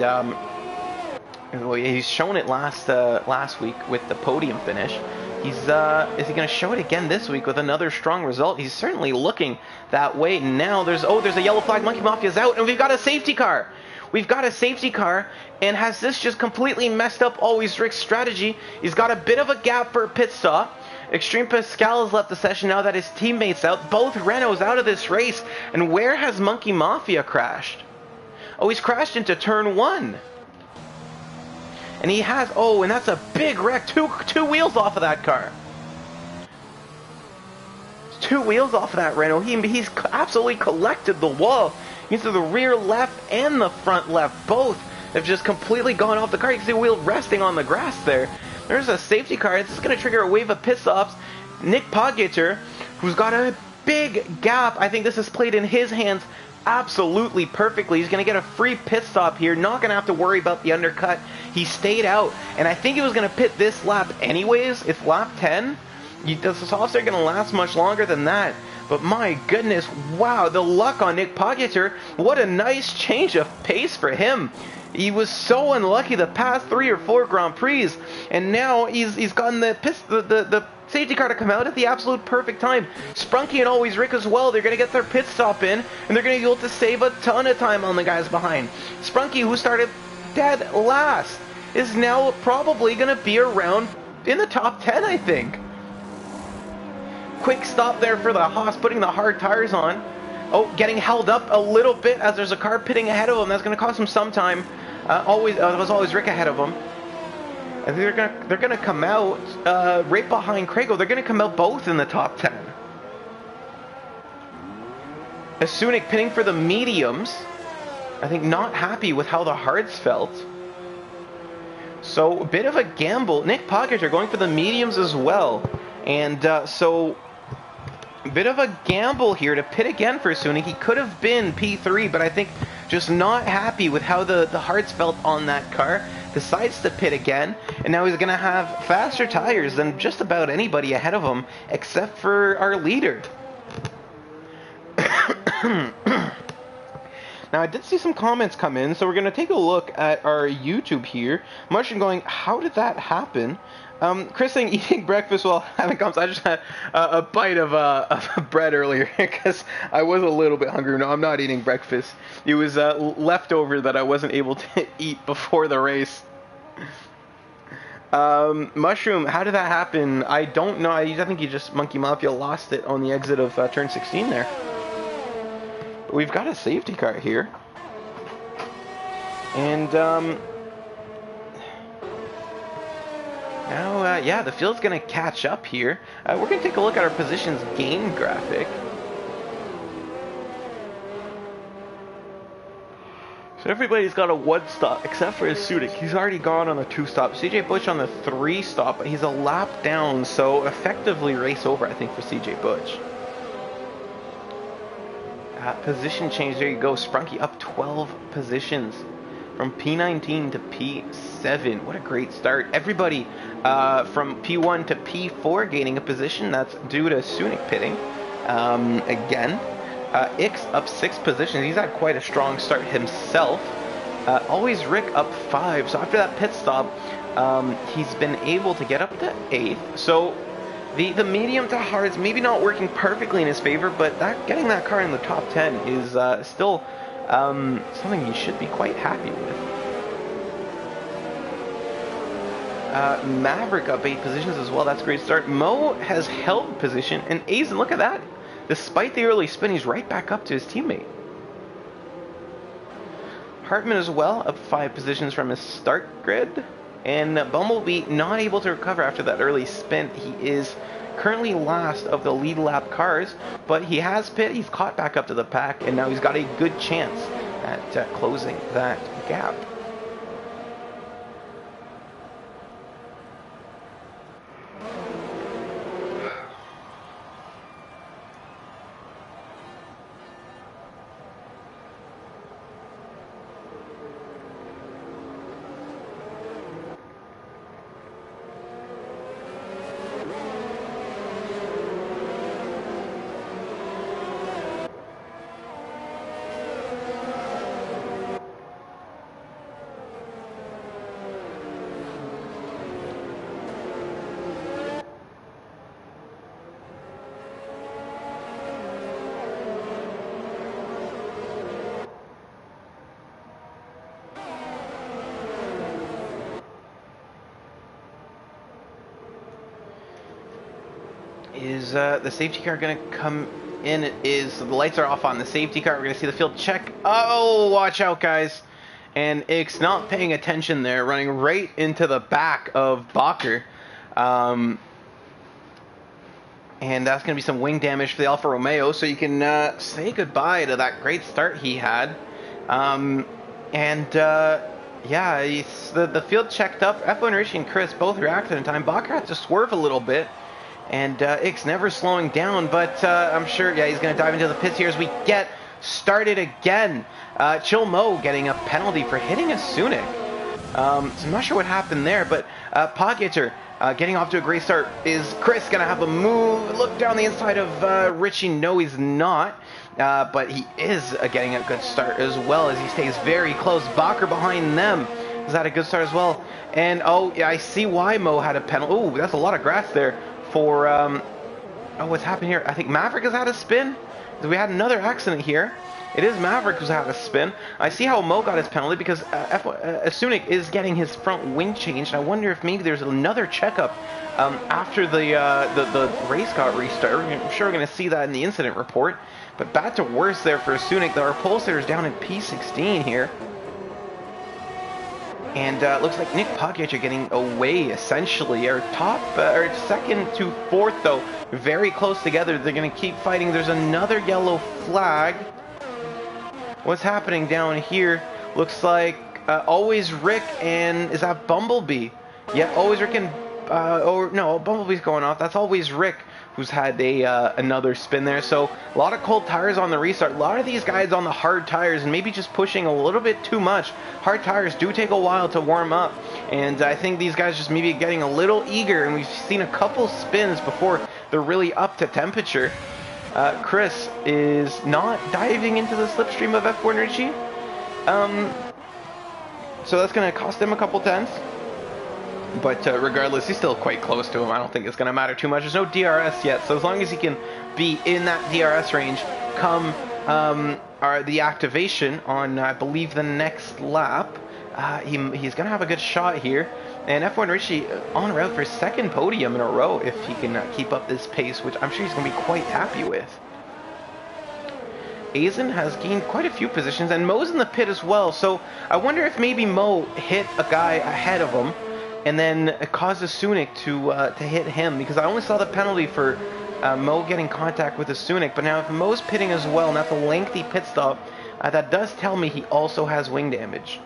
he's shown it last week with the podium finish. Is he going to show it again this week with another strong result? He's certainly looking that way now. There's a yellow flag. Monkey Mafia's out, and we've got a safety car. We've got a safety car, and has this just completely messed up Always Rick's strategy? He's got a bit of a gap for a pit stop. Extreme Pascal has left the session now that his teammate's out. Both Renaults out of this race. And where has Monkey Mafia crashed? Oh, he's crashed into turn 1. And he has, and that's a big wreck. Two wheels off of that car. 2 wheels off of that Renault. He's absolutely collected the wall. Either the rear left and the front left, both have just completely gone off the car. You can see the wheel resting on the grass there. There's a safety car. This is going to trigger a wave of pit stops. Nick Podgater, who's got a big gap. I think this is played in his hands absolutely perfectly. He's going to get a free pit stop here. Not going to have to worry about the undercut. He stayed out, and I think he was going to pit this lap anyways. It's lap 10. The softs are going to last much longer than that. But my goodness, wow, the luck on Nick Podgater. What a nice change of pace for him. He was so unlucky the past 3 or 4 Grand Prix, and now he's gotten the safety car to come out at the absolute perfect time. Sprunky and Always Rick as well, they're going to get their pit stop in, and they're going to be able to save a ton of time on the guys behind. Sprunky, who started dead last, is now probably going to be around in the top 10, I think. Quick stop there for the Haas, putting the hard tires on. Oh, getting held up a little bit as there's a car pitting ahead of him. That's going to cost him some time. It was always Rick ahead of him. And they're gonna come out right behind Craigo. They're gonna come out both in the top 10. Sunik pinning for the mediums. I think not happy with how the hards felt. So a bit of a gamble. Nick Podgater going for the mediums as well. And so a bit of a gamble here to pit again for Sunik. He could have been P3, but I think just not happy with how the hards felt on that car. decides to pit again, and now he's going to have faster tires than just about anybody ahead of him, except for our leader. Now, I did see some comments come in, so we're going to take a look at our YouTube here. Mushroom going, how did that happen? Chris saying, eating breakfast while having comps. I just had a bite of bread earlier because I was a little bit hungry. No, I'm not eating breakfast. It was leftover that I wasn't able to eat before the race. Mushroom, how did that happen? I don't know. I think you just, Monkey Mafia, lost it on the exit of turn 16 there. But we've got a safety car here. And, now, yeah, the field's going to catch up here. We're going to take a look at our positions gain graphic. So everybody's got a 1 stop, except for Sudik. He's already gone on the 2 stop. CJ Butch on the 3 stop, but he's a lap down, so effectively race over, I think, for CJ Butch. Position change, there you go. Sprunky up 12 positions. From P19 to P7. What a great start. Everybody from P1 to P4 gaining a position. That's due to Sunik pitting. Again. Ix up 6 positions. He's had quite a strong start himself. Always Rick up 5. So after that pit stop, he's been able to get up to 8th. So the medium to hards maybe not working perfectly in his favor, but getting that car in the top 10 is still something you should be quite happy with. Maverick up 8 positions as well. That's a great start. Mo has held position, and Aizen, look at that. Despite the early spin, he's right back up to his teammate. Hartman as well, up 5 positions from his start grid. And Bumblebee not able to recover after that early spin. He is currently last of the lead lap cars, but he has pit, he's caught back up to the pack, and now he's got a good chance at closing that gap. Is the safety car going to come in? The lights are off on the safety car. We're going to see the field check. Oh, watch out, guys. And Ix not paying attention there, running right into the back of Bakker. And that's going to be some wing damage for the Alfa Romeo, so you can say goodbye to that great start he had. Yeah, the field checked up. F1 Rishi and Chris both reacted in time. Bakker had to swerve a little bit. And Ix never slowing down, but I'm sure, yeah, he's going to dive into the pits here as we get started again. Chill Mo getting a penalty for hitting a Sunik. So I'm not sure what happened there, but Podgater getting off to a great start. Is Chris going to have a move? Look down the inside of Richie. No, he's not. But he is getting a good start as well as he stays very close. Bakker behind them is had a good start as well. And, oh, yeah, I see why Mo had a penalty. Oh, that's a lot of grass there. For, oh, what's happened here? I think Maverick has had a spin. We had another accident here. It is Maverick who's had a spin. I see how Mo got his penalty because Sunik is getting his front wing changed. I wonder if maybe there's another checkup after the race got restarted. I'm sure we're going to see that in the incident report. But bad to worse there for Sunik. Our pole sitter is down in P16 here. And looks like Nick Podgater getting away, essentially. Our top, or second to fourth, though, very close together. They're going to keep fighting. There's another yellow flag. What's happening down here? Looks like Always Rick and... Is that Bumblebee? Yeah, Always Rick and... or no, Bumblebee's going off. That's Always Rick who's had another spin there. So a lot of cold tires on the restart. A lot of these guys on the hard tires and maybe just pushing a little bit too much. Hard tires do take a while to warm up, and I think these guys just maybe getting a little eager, and we've seen a couple spins before they're really up to temperature. Chris is not diving into the slipstream of F1 Richie. So that's going to cost him a couple tenths. But regardless, he's still quite close to him. I don't think it's going to matter too much. There's no DRS yet, so as long as he can be in that DRS range come the activation on, I believe, the next lap, he's going to have a good shot here. And F1 Richie en route for his second podium in a row if he can keep up this pace, which I'm sure he's going to be quite happy with. Aizen has gained quite a few positions, and Mo's in the pit as well, so I wonder if maybe Mo hit a guy ahead of him and then it causes Sunic to hit him, because I only saw the penalty for Mo getting contact with the Sunic, but now if Mo's pitting as well, and that's a lengthy pit stop, that does tell me he also has wing damage.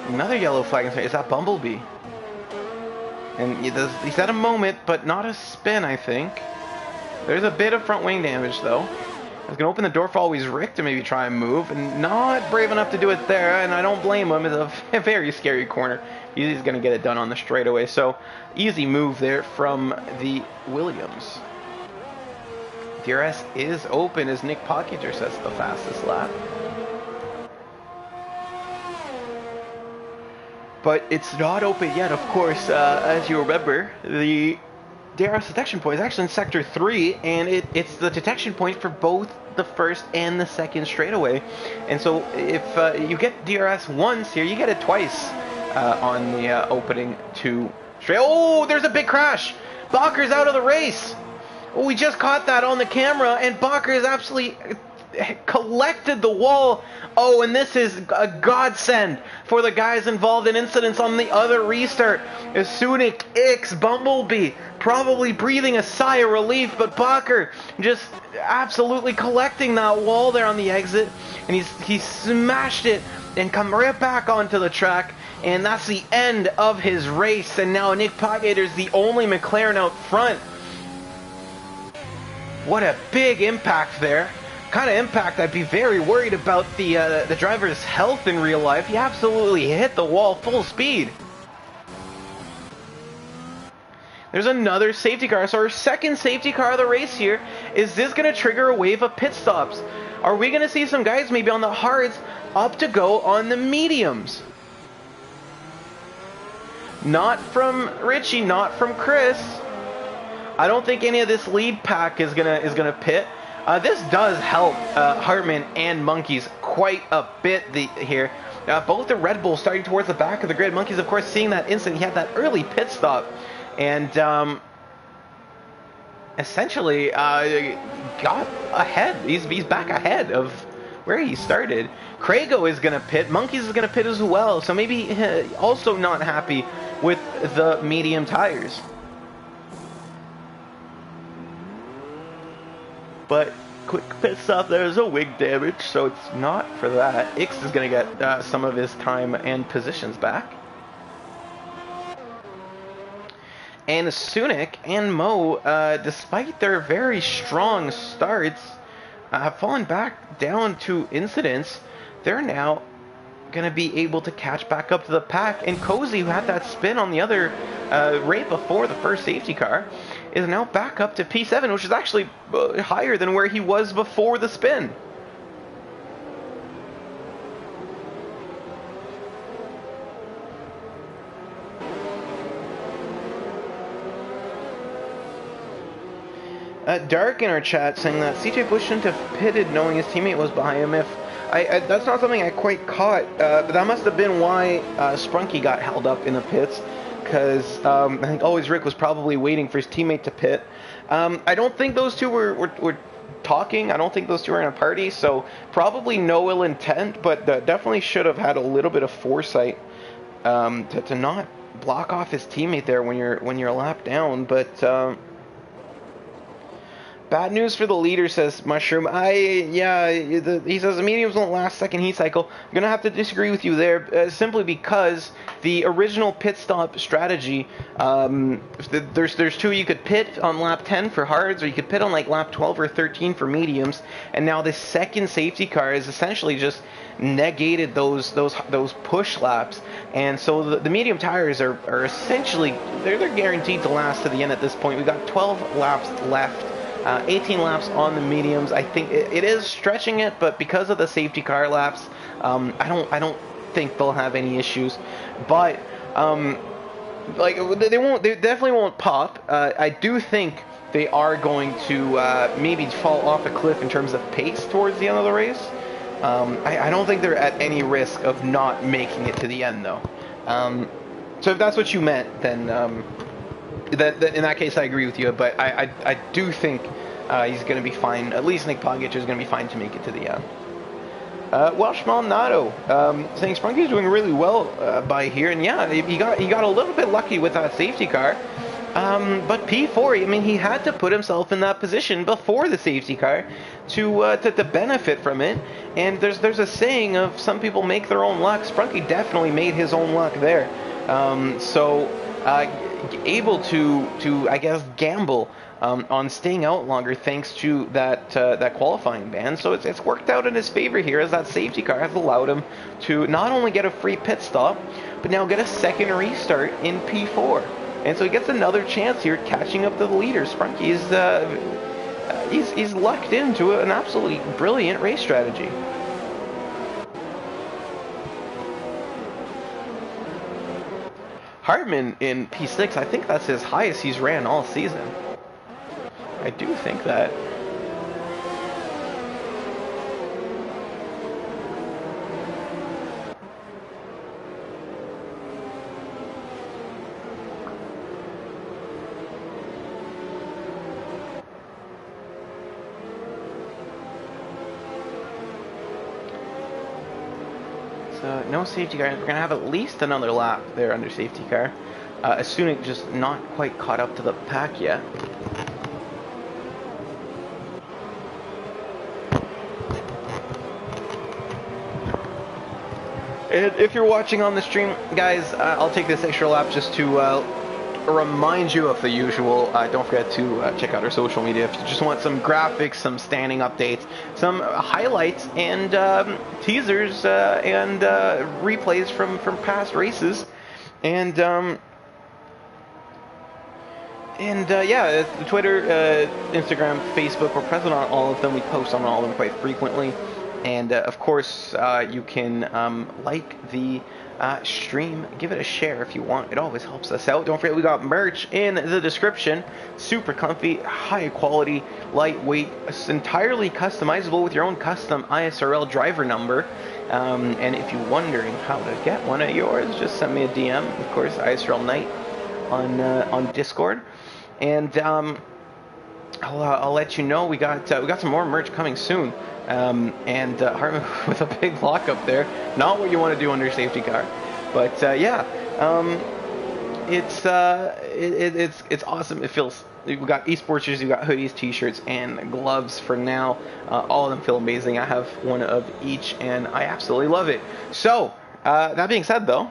Another yellow flag. Is that Bumblebee? And he's had a moment, but not a spin, I think. There's a bit of front wing damage, though. I was going to open the door for always Rick to maybe try and move, and not brave enough to do it there, and I don't blame him. It's a very scary corner. He's going to get it done on the straightaway, so easy move there from the Williams. DRS is open as Nick Pocketer sets the fastest lap. But it's not open yet, of course. As you remember, the DRS detection point is actually in Sector 3, and it's the detection point for both the first and the second straightaway. And so if you get DRS once here, you get it twice on the opening two straight. Oh, there's a big crash! Bakker's out of the race! Oh, we just caught that on the camera, and Bakker is absolutely collected the wall. Oh, and this is a godsend for the guys involved in incidents on the other restart. As Sunic X Bumblebee probably breathing a sigh of relief, but Bakker just absolutely collecting that wall there on the exit, and he smashed it and come right back onto the track, and that's the end of his race. And now Nick Pocketer's the only McLaren out front. What a big impact there. Kind of impact I'd be very worried about the driver's health in real life. He absolutely hit the wall full speed. There's another safety car. So our second safety car of the race here. Is this going to trigger a wave of pit stops? Are we going to see some guys maybe on the hards up to go on the mediums? Not from Richie, not from Chris. I don't think any of this lead pack is gonna pit. This does help Hartman and Monkeys quite a bit here. Both the Red Bulls starting towards the back of the grid. Monkeys, of course, seeing that incident, he had that early pit stop, and essentially got ahead. He's back ahead of where he started. Craigo is gonna pit. Monkeys is gonna pit as well. So maybe also not happy with the medium tires. But quick pit stop, there's a wing damage, so it's not for that. Ix is going to get some of his time and positions back. And Sunic and Mo, despite their very strong starts, have fallen back down to incidents. They're now going to be able to catch back up to the pack. And Cozy, who had that spin on the other right before the first safety car, is now back up to P7, which is actually higher than where he was before the spin. Dark in our chat saying that CJ Busch shouldn't have pitted knowing his teammate was behind him. That's not something I quite caught, but that must have been why Sprunky got held up in the pits. Because I think Always Rick was probably waiting for his teammate to pit. I don't think those two were talking. I don't think those two were in a party, so probably no ill intent, but definitely should have had a little bit of foresight to not block off his teammate there when you're a lap down, but bad news for the leader, says Mushroom. He says the mediums won't last second heat cycle. I'm going to have to disagree with you there, simply because the original pit stop strategy, there's two. You could pit on lap 10 for hards, or you could pit on like lap 12 or 13 for mediums, and now the second safety car is essentially just negated those push laps, and so the medium tires are essentially, they're guaranteed to last to the end at this point. We've got 12 laps left. 18 laps on the mediums. I think it is stretching it, but because of the safety car laps, I don't think they'll have any issues. But like they definitely won't pop. I do think they are going to maybe fall off a cliff in terms of pace towards the end of the race. I don't think they're at any risk of not making it to the end, though. So if that's what you meant, then that in that case I agree with you. But I do think he's going to be fine. At least Nick Pogacar is going to be fine to make it to the end. Welsh Malnado saying Sprunky's doing really well by here, and yeah, he got a little bit lucky with that safety car. But P4, I mean, he had to put himself in that position before the safety car to benefit from it. And there's a saying of some people make their own luck. Sprunky definitely made his own luck there. Able to I guess gamble on staying out longer thanks to that qualifying ban. So it's worked out in his favor here, as that safety car has allowed him to not only get a free pit stop, but now get a second restart in P4. And so he gets another chance here catching up to the leader. Sprunky he's lucked into an absolutely brilliant race strategy. Hartman in P6, I think that's his highest he's ran all season. I do think that. So no safety car. We're going to have at least another lap there under safety car. Asunik just not quite caught up to the pack yet. And if you're watching on the stream, guys, I'll take this extra lap just to remind you of the usual. Don't forget to check out our social media if you just want some graphics, some standing updates, some highlights, and teasers and replays from past races. And yeah, Twitter, Instagram, Facebook, we're present on all of them. We post on all of them quite frequently. And of course, you can like the stream, give it a share if you want. It always helps us out. Don't forget, we got merch in the description. Super comfy, high quality, lightweight, entirely customizable with your own custom ISRL driver number. And if you're wondering how to get one of yours, just send me a DM. Of course, ISRL Night on Discord. And I'll let you know we got some more merch coming soon. And Hartman with a big block up there. Not what you want to do under safety car, but yeah, it's awesome. It feels, we've got esports jerseys, we've got hoodies, t-shirts, and gloves for now. All of them feel amazing. I have one of each, and I absolutely love it. So that being said, though,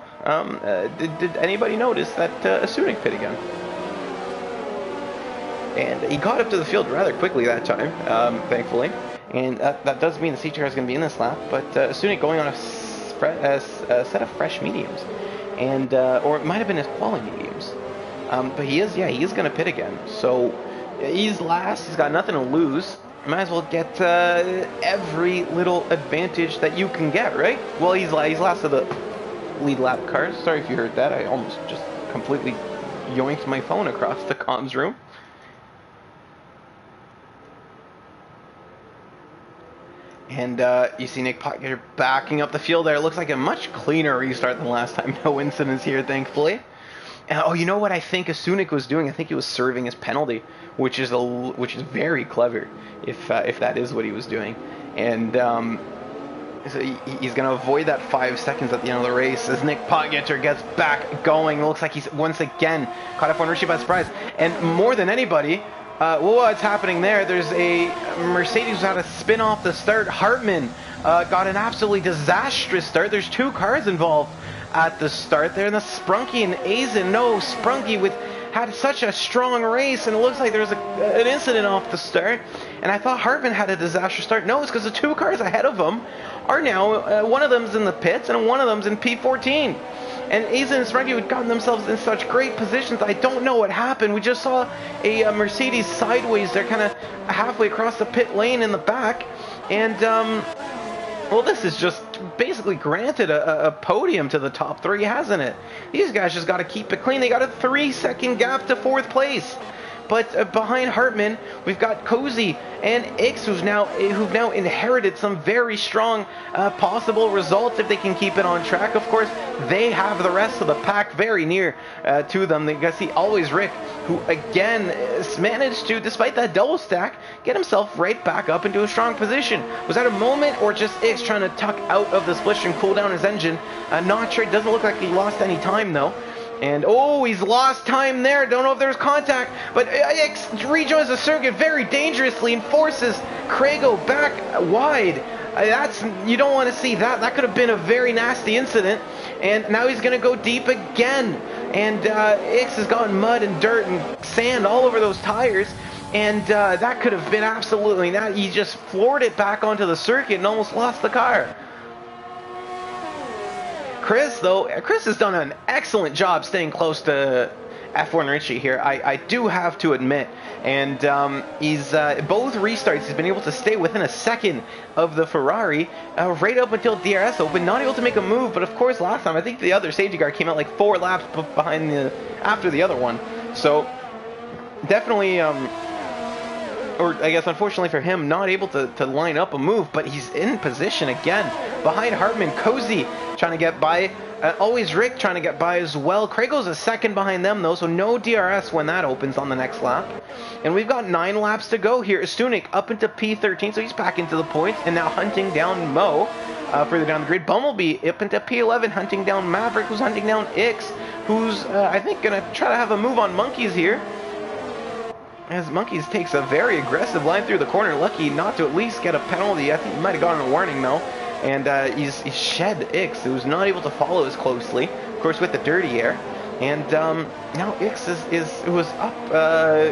did anybody notice that Asunik pit again? And he got up to the field rather quickly that time, thankfully. And that does mean the safety car is going to be in this lap, but Asunik going on a set of fresh mediums, and or it might have been his quali mediums, but he is going to pit again. So he's last. He's got nothing to lose. Might as well get every little advantage that you can get, right? Well, he's last of the lead lap cars. Sorry if you heard that. I almost just completely yoinked my phone across the comms room. And you see Nick Pogacar backing up the field there. It looks like a much cleaner restart than last time. No incidents here, thankfully. Oh, you know what I think Asunik was doing? I think he was serving his penalty, which is very clever, if that is what he was doing. And So he's going to avoid that 5 seconds at the end of the race as Nick Potgieter gets back going. It looks like he's once again caught F1 Richie by surprise. And more than anybody, what's happening there? There's a Mercedes who had a spin off the start. Hartman got an absolutely disastrous start. There's 2 cars involved at the start there. And the Sprunky and Azen. No, Sprunky had such a strong race, and it looks like there was an incident off the start. And I thought Hartman had a disastrous start. No, it's because the 2 cars ahead of him are now, one of them's in the pits and one of them's in P14. And Azen and Sprunky had gotten themselves in such great positions. I don't know what happened. We just saw a Mercedes sideways there, kind of halfway across the pit lane in the back. And, well, this is just basically granted a podium to the top 3, hasn't it? These guys just got to keep it clean. They got a 3-second gap to 4th place. But behind Hartman, we've got Cozy and Ix, who've now inherited some very strong possible results if they can keep it on track. Of course, they have the rest of the pack very near to them. They got to see Always Rick, who again managed to, despite that double stack, get himself right back up into a strong position. Was that a moment or just Ix trying to tuck out of the split and cool down his engine? Not sure. It doesn't look like he lost any time though. And, oh, he's lost time there. Don't know if there's contact. But Ix rejoins the circuit very dangerously and forces Craigo back wide. You don't want to see that. That could have been a very nasty incident. And now he's going to go deep again. And Ix has gotten mud and dirt and sand all over those tires. And that could have been absolutely... He just floored it back onto the circuit and almost lost the car. Chris has done an excellent job staying close to F1 Richie here. I do have to admit. And he's both restarts, he's been able to stay within a second of the Ferrari right up until DRS open. Not able to make a move, but of course last time I think the other safety car came out like 4 laps behind after the other one. So definitely, or I guess unfortunately for him, not able to line up a move, but he's in position again. Behind Hartman, Cozy trying to get by. Always Rick trying to get by as well. Craigo's a second behind them though, so no DRS when that opens on the next lap. And we've got 9 laps to go here. Stunek up into P13, so he's back into the points, and now hunting down Mo further down the grid. Bumblebee up into P11, hunting down Maverick, who's hunting down Ix, who's I think gonna try to have a move on Monkeys here. As Monkeys takes a very aggressive line through the corner, lucky not to at least get a penalty. I think he might have gotten a warning though. And he's shed Ix, who's not able to follow as closely, of course with the dirty air. And now Ix was up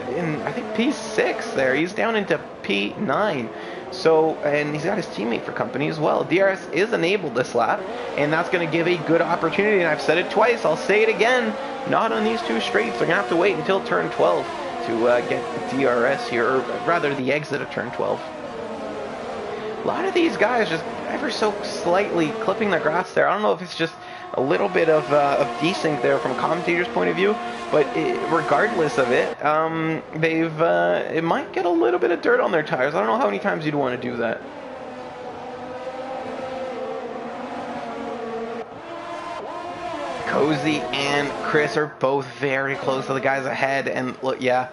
in, I think, P6 there. He's down into P9. So, and he's got his teammate for company as well. DRS is enabled this lap, and that's going to give a good opportunity. And I've said it twice, I'll say it again. Not on these 2 straights. They're going to have to wait until turn 12 to get DRS here, or rather the exit of turn 12. A lot of these guys just ever so slightly clipping the grass there. I don't know if it's just a little bit of desync there from a commentator's point of view, but regardless of it, it might get a little bit of dirt on their tires. I don't know how many times you'd want to do that. Cozy and Chris are both very close to the guys ahead, and look, yeah,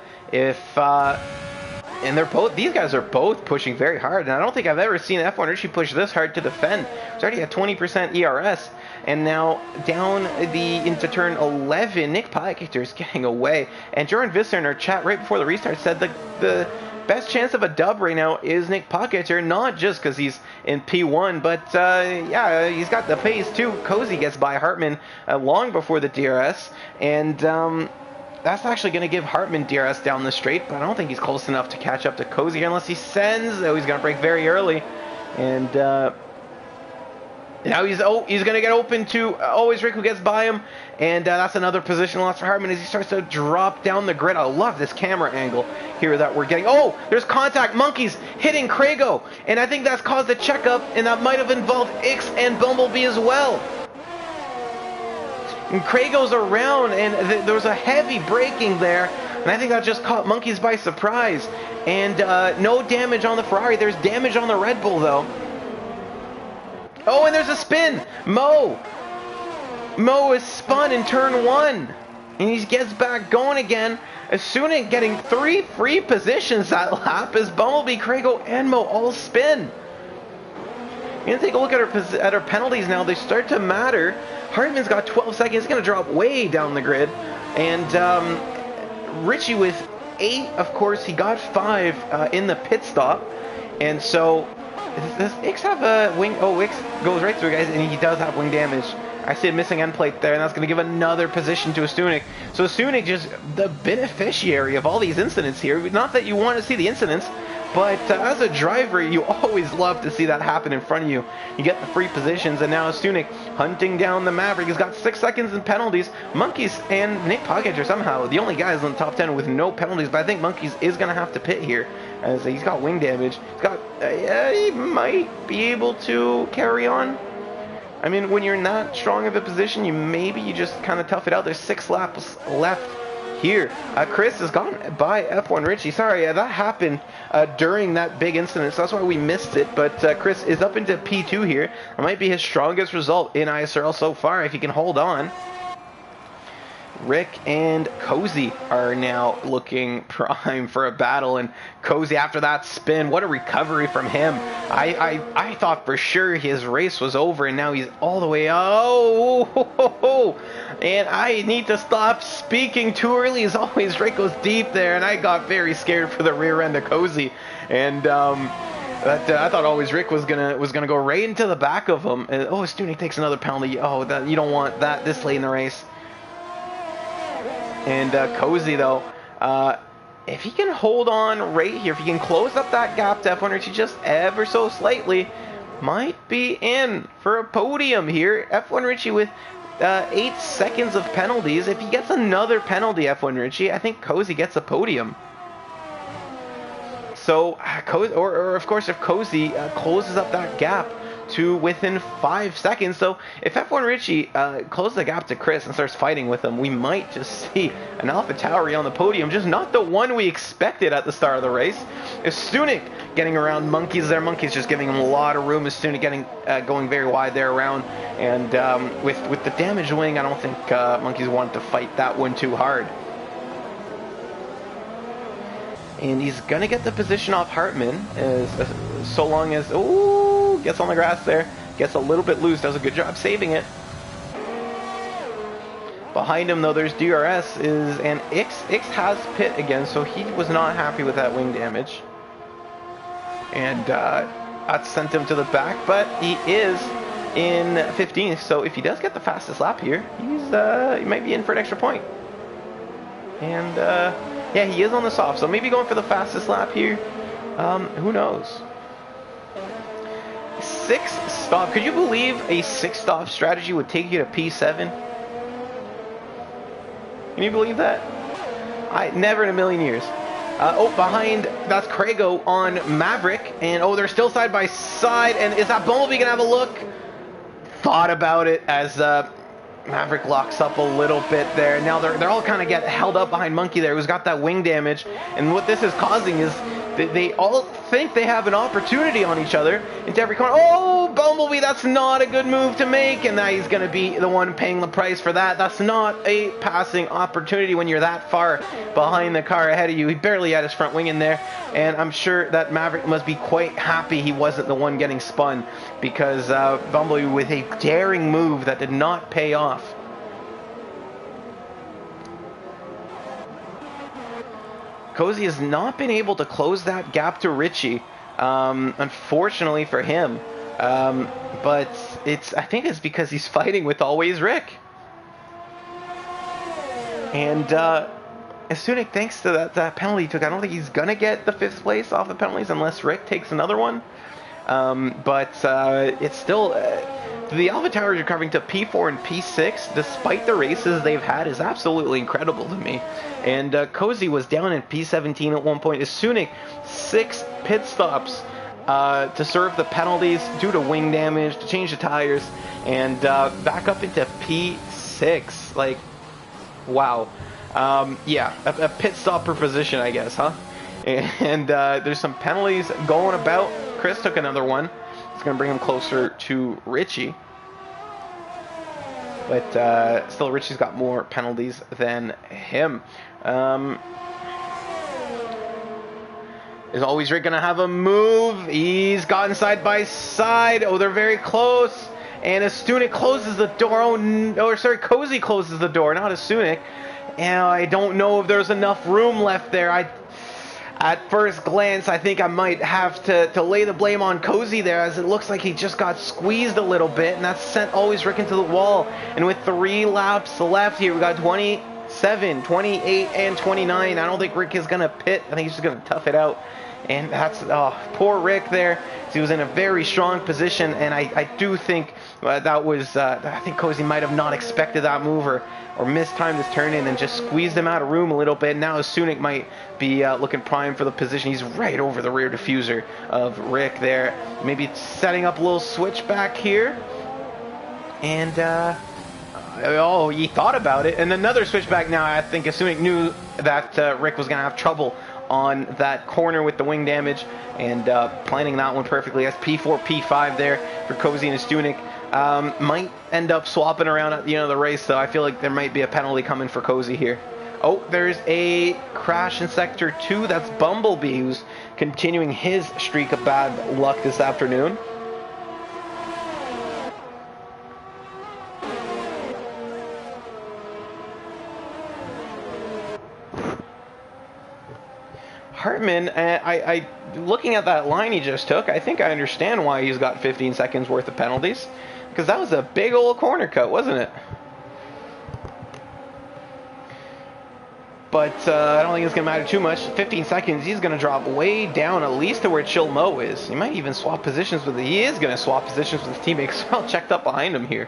and these guys are both pushing very hard, and I don't think I've ever seen F1 Richie push this hard to defend. It's already at 20% ERS, and now down into turn 11, Nick Potgieter is getting away. And Jordan Visser in our chat right before the restart said the best chance of a dub right now is Nick Potgieter, not just because he's in P1, but yeah, he's got the pace too. Cozy gets by Hartman long before the DRS, and that's actually going to give Hartman DRS down the straight, but I don't think he's close enough to catch up to Cozy unless he sends. Oh, he's going to break very early. And now he's going to get open to Always Rick, who gets by him. And that's another position loss for Hartman as he starts to drop down the grid. I love this camera angle here that we're getting. Oh, there's contact. Monkeys hitting Craigo. And I think that's caused a checkup, and that might have involved Ix and Bumblebee as well. And Craigo's around, and there was a heavy braking there, and I think that just caught Monkeys by surprise. And no damage on the Ferrari. There's damage on the Red Bull, though. Oh, and there's a spin. Mo is spun in turn 1, and he gets back going again. As soon as getting 3 free positions that lap as Bumblebee, Craigo, and Mo all spin. You're going to take a look at our penalties now. They start to matter. Hartman's got 12 seconds. He's going to drop way down the grid. And Richie with 8, of course. He got 5 in the pit stop. And so, does Ix have a wing? Oh, Ix goes right through, guys, and he does have wing damage. I see a missing end plate there, and that's going to give another position to Stunik. So Stunik just the beneficiary of all these incidents here. Not that you want to see the incidents, but as a driver, you always love to see that happen in front of you. You get the free positions, and now Stunik hunting down the Maverick. He's got 6 seconds in penalties. Monkeys and Nick Poggage are somehow the only guys in the top 10 with no penalties, but I think Monkeys is going to have to pit here, as he's got wing damage. He's got, he might be able to carry on. I mean, when you're in that strong of a position, you just kind of tough it out. There's 6 laps left here. Chris is gone by F1 Richie. Sorry, that happened during that big incident, so that's why we missed it. But Chris is up into P2 here. That might be his strongest result in ISRL so far, if he can hold on. Rick and Cozy are now looking prime for a battle, and Cozy, after that spin, what a recovery from him. I thought for sure his race was over, and now he's all the way and I need to stop speaking too early. As always, Rick goes deep there, and I got very scared for the rear end of Cozy, and I thought always Rick was gonna go right into the back of him. And, Stunik takes another penalty. You don't want that this late in the race. And Cozy, though, if he can hold on right here, if he can close up that gap to F1 Richie just ever so slightly, might be in for a podium here. F1 Richie with 8 seconds of penalties. If he gets another penalty, F1 Richie, I think Cozy gets a podium. So, of course, if Cozy closes up that gap to within 5 seconds. So if F1 Richie closes the gap to Chris and starts fighting with him, we might just see an AlphaTauri on the podium, just not the one we expected at the start of the race. Is Stunik getting around Monkeys there? Monkeys just giving him a lot of room. Is Stunik getting going very wide there around, and with the damaged wing, I don't think Monkeys wanted to fight that one too hard. And he's gonna get the position off Hartman, so long as gets on the grass there, gets a little bit loose, does a good job saving it. Behind him, though, there's DRS and Ix has pit again, so he was not happy with that wing damage, and that sent him to the back. But he is in 15th, so if he does get the fastest lap here, he might be in for an extra point. And yeah, he is on the soft, so maybe going for the fastest lap here. Who knows? 6 stop. Could you believe a 6 stop strategy would take you to P7? Can you believe that? Never in a million years. Behind, that's Craigo on Maverick, and they're still side by side. And is that Bumblebee gonna have a look? Thought about it as Maverick locks up a little bit there. Now they're all kind of get held up behind Monkey there, who's got that wing damage. And what this is causing is they all think they have an opportunity on each other into every corner. Bumblebee, that's not a good move to make, and now he's going to be the one paying the price for that. That's not a passing opportunity when you're that far behind the car ahead of you. He barely had his front wing in there, and I'm sure that Maverick must be quite happy he wasn't the one getting spun, because Bumblebee with a daring move that did not pay off. Cozy has not been able to close that gap to Richie, unfortunately for him. But I think it's because he's fighting with always Rick. And Stunik, thanks to that penalty he took, I don't think he's gonna get the 5th place off the penalties unless Rick takes another one. But it's still the AlphaTauri recovering to P4 and P6 despite the races they've had is absolutely incredible to me. And Cozy was down in P17 at one point. Stunik 6 pit stops to serve the penalties due to wing damage, to change the tires, and back up into P6. Like, wow. Yeah, a pit stop per position, I guess, huh? And there's some penalties going about. Chris took another one. It's going to bring him closer to Richie. But still, Richie's got more penalties than him. Is always Rick going to have a move? He's gotten side by side. Oh, they're very close. And Astunik closes the door. Oh, no, sorry, Cozy closes the door, not Astunik. And I don't know if there's enough room left there. At first glance, I think I might have to lay the blame on Cozy there, as it looks like he just got squeezed a little bit, and that's sent Always Rick into the wall. And with 3 laps left here, we got 27, 28, and 29. I don't think Rick is going to pit. I think he's just going to tough it out. And that's, poor Rick there. He was in a very strong position, and I do think that was, I think Cozy might have not expected that move or mistimed his turn in and just squeezed him out of room a little bit. Now Sunik might be looking prime for the position. He's right over the rear diffuser of Rick there. Maybe setting up a little switch back here. And, oh, he thought about it. And another switchback now. I think Sunik knew that Rick was going to have trouble on that corner with the wing damage, and planning that one perfectly. That's P4, P5 there for Cozy and Astunik. Might end up swapping around at the end of the race, though. I feel like there might be a penalty coming for Cozy here. Oh, there's a crash in Sector 2. That's Bumblebee, who's continuing his streak of bad luck this afternoon. Hartman, I looking at that line he just took, I think I understand why he's got 15 seconds worth of penalties. Because that was a big old corner cut, wasn't it? But I don't think it's going to matter too much. 15 seconds, he's going to drop way down, at least to where Chill Mo is. He might even swap positions with it. He is going to swap positions with his teammates. Well checked up behind him here.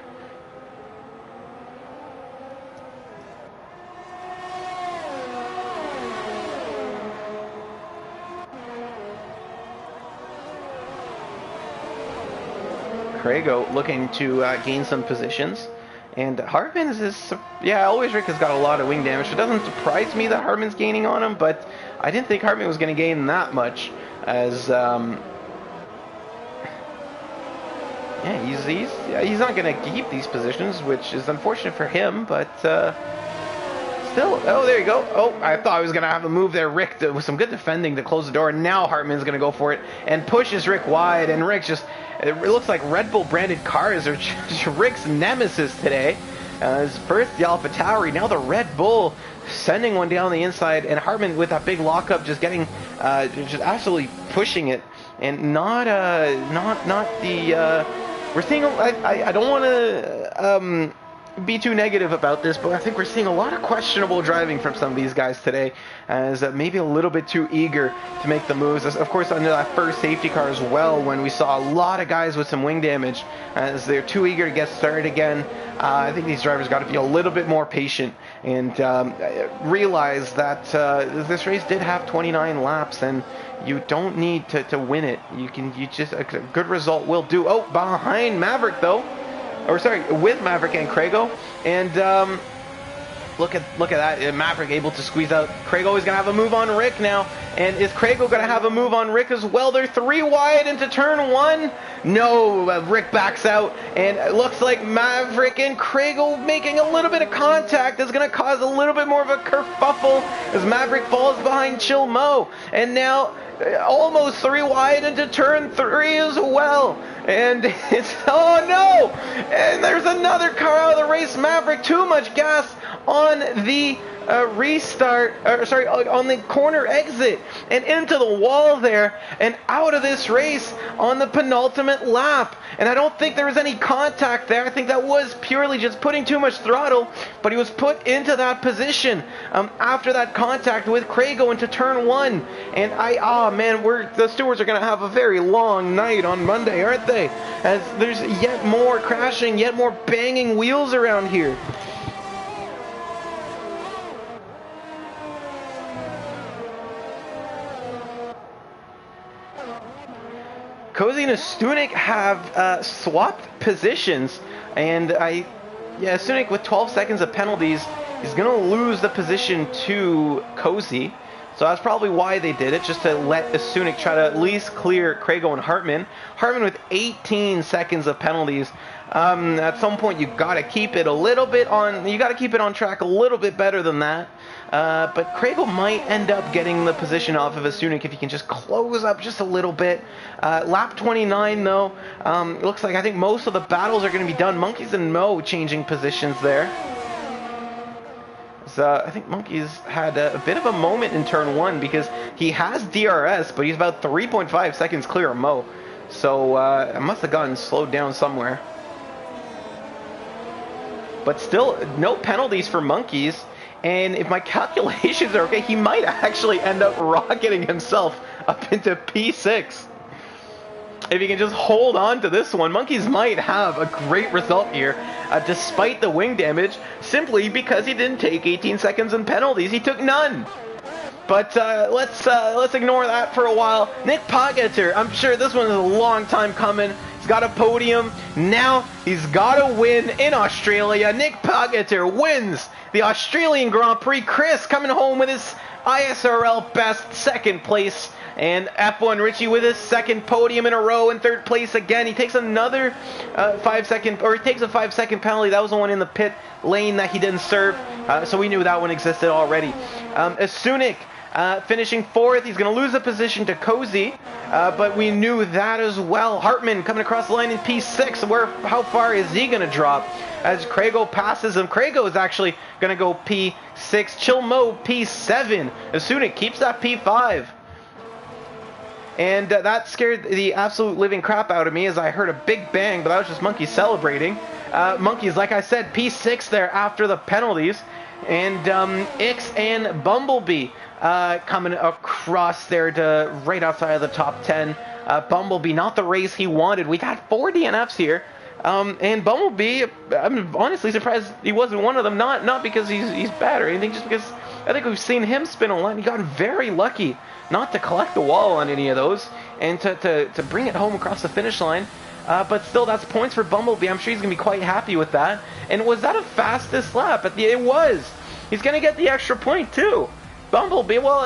Craigo looking to gain some positions, and Hartman is Always Rick has got a lot of wing damage. It doesn't surprise me that Hartman's gaining on him, but I didn't think Hartman was going to gain that much, as he's not going to keep these positions, which is unfortunate for him, but still, oh, there you go. Oh, I thought I was going to have a move there. Rick, with some good defending to close the door, and now Hartman's going to go for it and pushes Rick wide, and Rick just, it looks like Red Bull branded cars are Rick's nemesis today. His first the Alpha Tauri, now the Red Bull sending one down the inside, and Hartman with that big lockup just getting, just absolutely pushing it, and not the, we're seeing, I don't want to, be too negative about this, but I think we're seeing a lot of questionable driving from some of these guys today, as maybe a little bit too eager to make the moves. Of course, under that first safety car as well, when we saw a lot of guys with some wing damage, as they're too eager to get started again. I think these drivers got to be a little bit more patient and realize that this race did have 29 laps, and you don't need to win it. You just, a good result will do. Oh, behind Maverick though. Or sorry, with Maverick and Craigo, and look at that. Maverick able to squeeze out. Craigo is gonna have a move on Rick now, and is Craigo gonna have a move on Rick as well? They're 3 wide into turn 1. No, Rick backs out, and it looks like Maverick and Craigo making a little bit of contact is gonna cause a little bit more of a kerfuffle as Maverick falls behind Chill Mo, and now almost 3 wide into turn 3 as well. And it's, oh no! And there's another car out of the race. Maverick, too much gas on the on the corner exit and into the wall there and out of this race on the penultimate lap. And I don't think there was any contact there. I think that was purely just putting too much throttle, but he was put into that position after that contact with Craigo into turn 1. And the stewards are going to have a very long night on Monday, aren't they? As there's yet more crashing, yet more banging wheels around here. Cozy and Astunik have swapped positions, and Astunik with 12 seconds of penalties is going to lose the position to Cozy. So that's probably why they did it, just to let Astunik try to at least clear Craigo and Hartman. Hartman with 18 seconds of penalties. At some point, you got to keep it a little bit on. You got to keep it on track a little bit better than that. But Craigle might end up getting the position off of Asunik if he can just close up just a little bit. Lap 29, though, it looks like I think most of the battles are going to be done. Monkeys and Mo changing positions there. I think Monkeys had a bit of a moment in turn 1 because he has DRS, but he's about 3.5 seconds clear of Mo. So it must have gotten slowed down somewhere. But still, no penalties for Monkeys. And if my calculations are okay, he might actually end up rocketing himself up into P6. If he can just hold on to this one, Monkeys might have a great result here, despite the wing damage, simply because he didn't take 18 seconds in penalties. He took none. But let's ignore that for a while. Nick Pogacar, I'm sure this one is a long time coming. He's got a podium. Now he's got to win in Australia. Nick Pogacar wins the Australian Grand Prix. Chris coming home with his ISRL best, second place. And F1 Richie with his second podium in a row in third place again. He takes another 5-second, or he takes a 5-second penalty. That was the one in the pit lane that he didn't serve. So we knew that one existed already. Asunik finishing 4th. He's going to lose a position to Cozy, but we knew that as well. Hartman coming across the line in P6. How far is he going to drop? As Craigo passes him. Craigo is actually going to go P6. Chilmo P7. Asunik keeps that P5. And that scared the absolute living crap out of me as I heard a big bang, but that was just Monkeys celebrating. Monkeys, like I said, P6 there after the penalties. And Ix and Bumblebee coming across there to right outside of the top 10. Bumblebee, not the race he wanted. We got 4 DNFs here. And Bumblebee, I'm honestly surprised he wasn't one of them. Not because he's bad or anything, just because I think we've seen him spin a lot. He got very lucky not to collect the wall on any of those and to bring it home across the finish line. But still, that's points for Bumblebee. I'm sure he's going to be quite happy with that. And was that a fastest lap? It was. He's going to get the extra point, too. Bumblebee, well,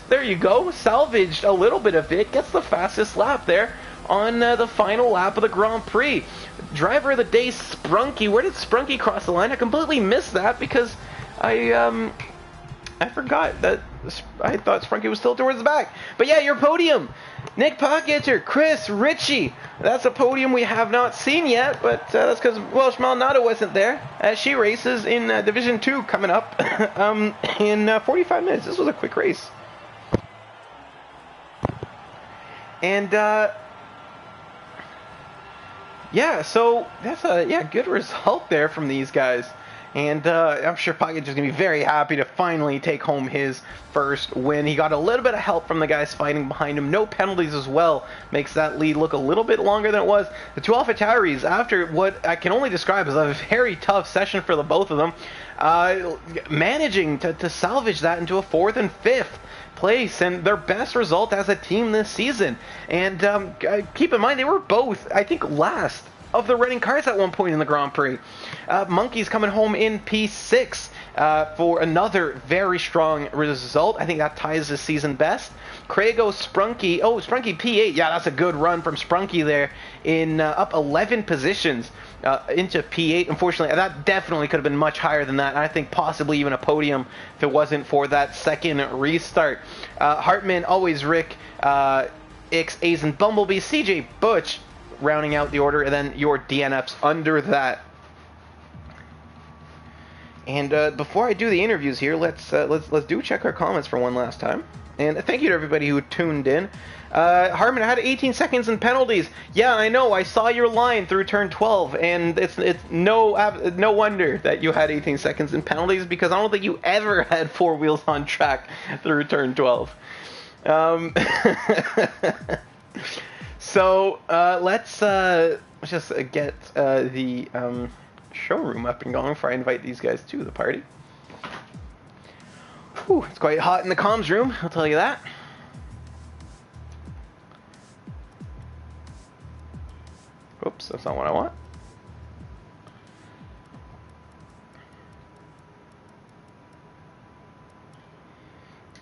there you go. Salvaged a little bit of it. Gets the fastest lap there on the final lap of the Grand Prix. Driver of the day, Sprunky. Where did Sprunky cross the line? I completely missed that because I forgot that I thought Sprunky was still towards the back. But yeah, your podium. Nick Pogacar, Chris, Richie. That's a podium we have not seen yet, but that's because Welsh Malnado wasn't there as she races in Division 2 coming up in 45 minutes. This was a quick race. And yeah, so that's a good result there from these guys. And I'm sure Pogacar's going to be very happy to finally take home his first win. He got a little bit of help from the guys fighting behind him. No penalties as well. Makes that lead look a little bit longer than it was. The two AlphaTauris, after what I can only describe as a very tough session for the both of them, managing to salvage that into a 4th and 5th place and their best result as a team this season. And keep in mind, they were both, I think, last of the running cars at one point in the Grand Prix. Monkeys coming home in P6 for another very strong result. I think that ties the season best. Craigo, Sprunky. Oh, Sprunky P8. Yeah, that's a good run from Sprunky there in up 11 positions into P8. Unfortunately, that definitely could have been much higher than that. And I think possibly even a podium if it wasn't for that second restart. Hartman, always Rick, Ix, A's, and Bumblebee. CJ Butch rounding out the order, and then your DNFs under that. And before I do the interviews here, let's do check our comments for one last time. And thank you to everybody who tuned in. Harmon, I had 18 seconds in penalties. Yeah, I know. I saw your line through turn 12, and it's no wonder that you had 18 seconds in penalties because I don't think you ever had 4 wheels on track through turn 12. So let's just get the showroom up and going before I invite these guys to the party. Whew, it's quite hot in the comms room, I'll tell you that. Oops, that's not what I want.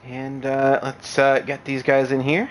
And let's get these guys in here.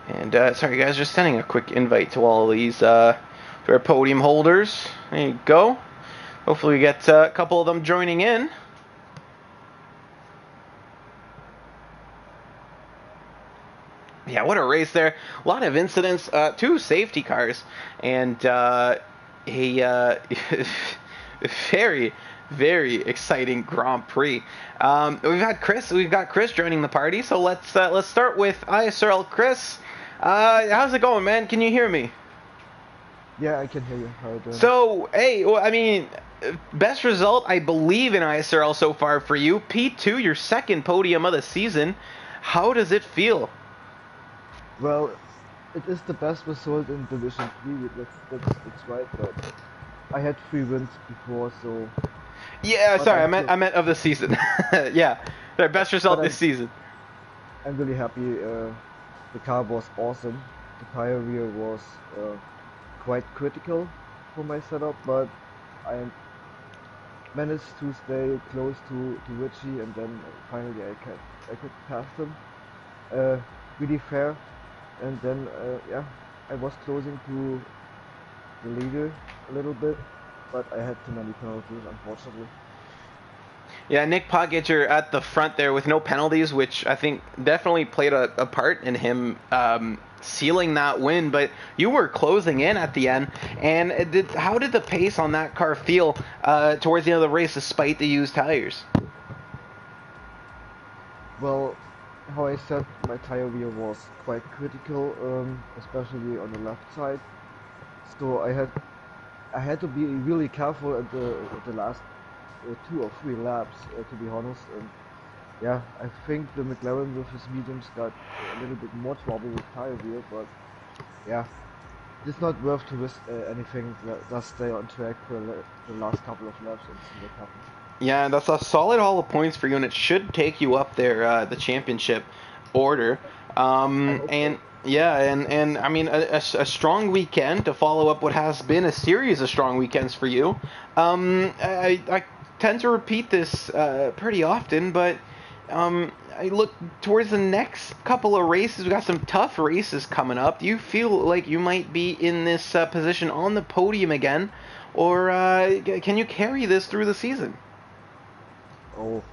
And sorry guys, just sending a quick invite to all of these to our podium holders. There you go. Hopefully we get a couple of them joining in. Yeah, what a race there. A lot of incidents, 2 safety cars, and a very, very exciting Grand Prix. We've got Chris joining the party, so let's start with ISRL. Chris, how's it going, man? Can you hear me? Yeah, I can hear you. How are you doing? So, hey, well, I mean, best result, I believe, in ISRL so far for you. P2, your second podium of the season. How does it feel? Well, it is the best result in Division 3. That's right, but I had 3 wins before, so. Yeah, But sorry, I'm still, I meant of the season. Yeah, their best but result this season. I'm really happy. The car was awesome. The tire wear was quite critical for my setup, but I managed to stay close to Richie, and then finally I could pass him. Uh, really fair, and then yeah, I was closing to the leader a little bit, but I had too many penalties, unfortunately. Yeah, Nick Potgitcher at the front there with no penalties, which I think definitely played a part in him sealing that win. But you were closing in at the end, and how did the pace on that car feel towards the end of the race, despite the used tires? Well, how I said, my tire wear was quite critical, especially on the left side. So I had to be really careful at the last 2 or 3 laps, to be honest. And yeah, I think the McLaren with his mediums got a little bit more trouble with tire wear, but yeah, it's not worth to risk anything. Just stay on track for the last couple of laps and see what happens. Yeah, that's a solid haul of points for you, and it should take you up there the championship order. I hope And so. yeah, and I mean a strong weekend to follow up what has been a series of strong weekends for you. I tend to repeat this pretty often, but I look towards the next couple of races. We've got some tough races coming up. Do you feel like you might be in this position on the podium again, or can you carry this through the season? Oh,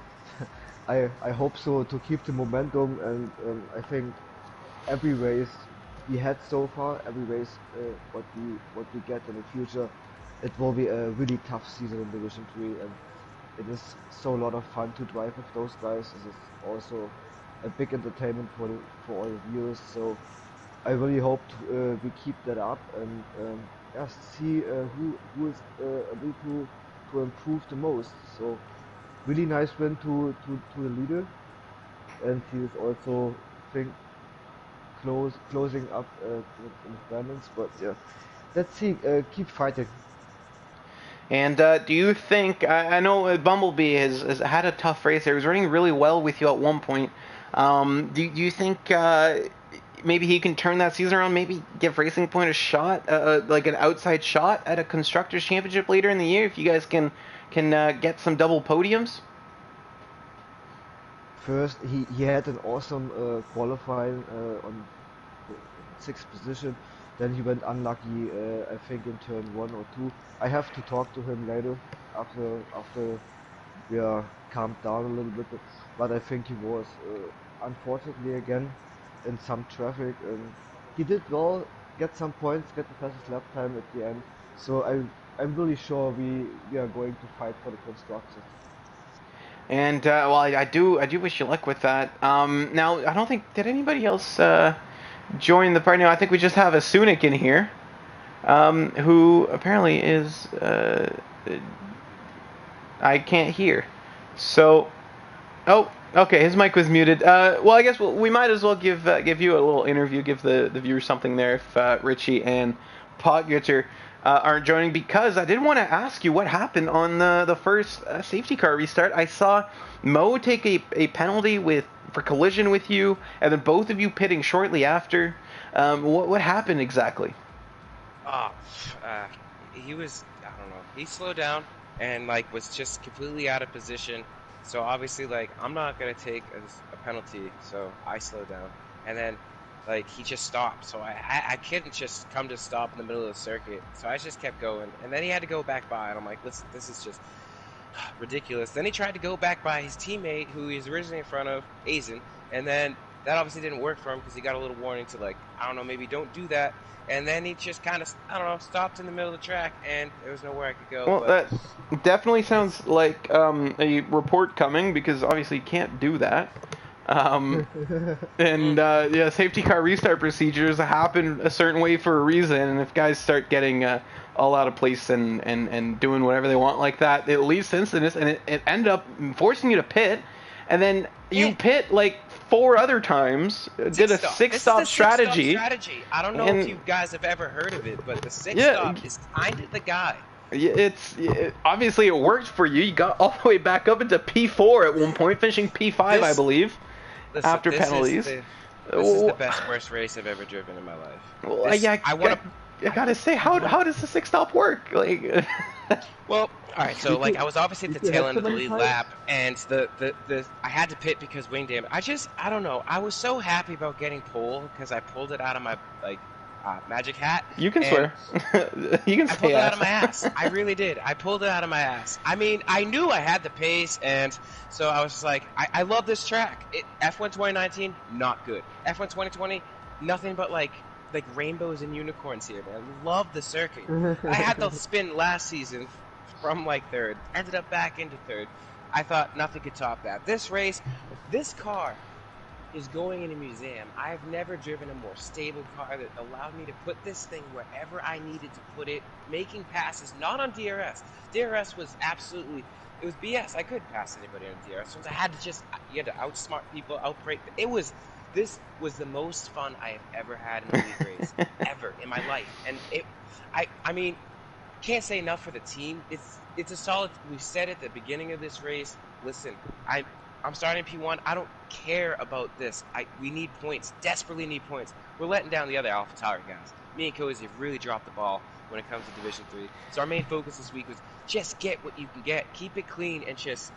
I hope so, to keep the momentum, and I think every race we had so far, every race what we get in the future, it will be a really tough season in Division 3, and it is so a lot of fun to drive with those guys. It is also a big entertainment for all the viewers. So I really hope we keep that up, and yeah, see who is able to improve the most. So really nice win to the leader, and he is also think closing up in the standings. But yeah, let's see. Keep fighting. And do you think, I know Bumblebee has had a tough race there. He was running really well with you at one point. Do you think maybe he can turn that season around, maybe give Racing Point a shot, like an outside shot at a Constructors' Championship later in the year if you guys can get some double podiums? First, he had an awesome qualifying on the 6th position. Then he went unlucky, I think, in turn 1 or 2. I have to talk to him later after we are calmed down a little bit. But I think he was unfortunately again in some traffic, and he did well, get some points, get the fastest lap time at the end. So I'm really sure we are going to fight for the constructors. And well, I do wish you luck with that. Now, I don't think did anybody else join the party. Now, I think we just have a Sunic in here, who apparently is I can't hear. So, oh, okay, his mic was muted. Well, I guess we might as well give you a little interview, give the viewers something there if Richie and Potgitzer aren't joining, because I did want to ask you what happened on the first safety car restart. I saw Mo take a penalty for collision with you, and then both of you pitting shortly after. What happened exactly? Oh, uh, he was, I don't know, he slowed down and like was just completely out of position. So obviously, like, I'm not gonna take a penalty, so I slowed down. And then like he just stopped. So I couldn't just come to stop in the middle of the circuit. So I just kept going, and then he had to go back by, and I'm like, listen, this is just ridiculous. Then he tried to go back by his teammate who he was originally in front of, Aizen, and then that obviously didn't work for him because he got a little warning to, like, I don't know, maybe don't do that. And then he just kind of, I don't know, stopped in the middle of the track, and there was nowhere I could go. Well, but that definitely sounds like a report coming, because obviously you can't do that. And yeah, safety car restart procedures happen a certain way for a reason, and if guys start getting all out of place and doing whatever they want like that, it leads to incidents, and it ended up forcing you to pit, and then you pit like 4 other times, did a 6-stop strategy. I don't know if you guys have ever heard of it, but the 6-stop is kind of the guy. Obviously it worked for you. You got all the way back up into P4 at one point, finishing P5, I believe. Listen, after penalties. This is the best worst race I've ever driven in my life. Well, I gotta say, how does the 6-stop work? Like, well, all right. So like, I was obviously at the tail end of the lead lap, and the I had to pit because wing damage. I don't know. I was so happy about getting pole because I pulled it out of my magic hat. You can swear. You can say I pulled it out of my ass. I really did. I pulled it out of my ass. I mean, I knew I had the pace, and so I was just like, I love this track. F1 2019, not good. F1 2020, nothing but like rainbows and unicorns here, man. Love the circuit. I had the spin last season from like 3rd, ended up back into 3rd. I thought nothing could top that. This race, this car is going in a museum. I've never driven a more stable car that allowed me to put this thing wherever I needed to put it, making passes, not on DRS. DRS was absolutely, it was BS. I couldn't pass anybody on DRS. I had to you had to outsmart people, outbreak. This was the most fun I have ever had in a league race, ever in my life. And I mean, can't say enough for the team. It's a solid, we said at the beginning of this race, listen, I'm starting P1. I don't care about this. We need points. Desperately need points. We're letting down the other AlphaTauri guys. Me and Cozy have really dropped the ball when it comes to Division 3. So our main focus this week was just get what you can get. Keep it clean and just,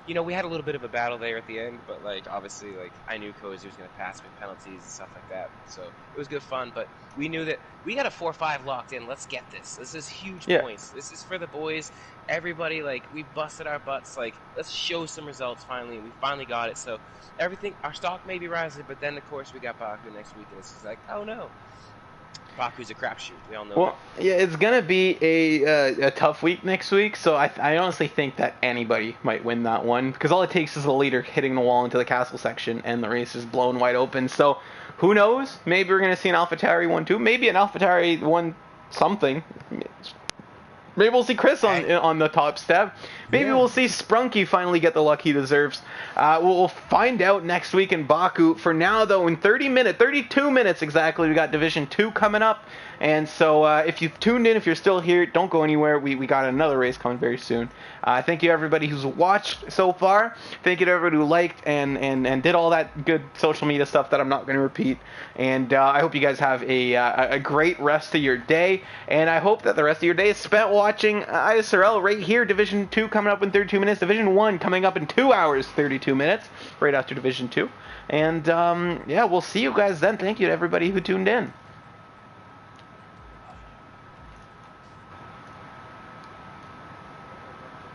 we had a little bit of a battle there at the end, but like obviously like I knew Cozy was going to pass me penalties and stuff like that. So it was good fun, but we knew that we got a 4-5 locked in. Let's get this. This is huge points. This is for the boys. Everybody, like, we busted our butts. Like, let's show some results finally. We finally got it. So everything, our stock may be rising, but then of course we got Baku next week, and it's just like, oh no. Baku's a crapshoot. We all know. Well, yeah, it's gonna be a tough week next week. So I honestly think that anybody might win that one, because all it takes is a leader hitting the wall into the castle section, and the race is blown wide open. So who knows? Maybe we're gonna see an AlphaTauri 1-2. Maybe an AlphaTauri 1 something. Maybe we'll see Chris on the top step. Maybe we'll see Sprunky finally get the luck he deserves. We'll find out next week in Baku. For now, though, in 32 minutes exactly, we got Division 2 coming up. And so if you've tuned in, if you're still here, don't go anywhere. We got another race coming very soon. Thank you, everybody who's watched so far. Thank you to everybody who liked and did all that good social media stuff that I'm not going to repeat. And I hope you guys have a great rest of your day. And I hope that the rest of your day is spent watching ISRL right here. Division 2 coming up in 32 minutes. Division 1 coming up in 2 hours, 32 minutes, right after Division 2. And yeah, we'll see you guys then. Thank you to everybody who tuned in.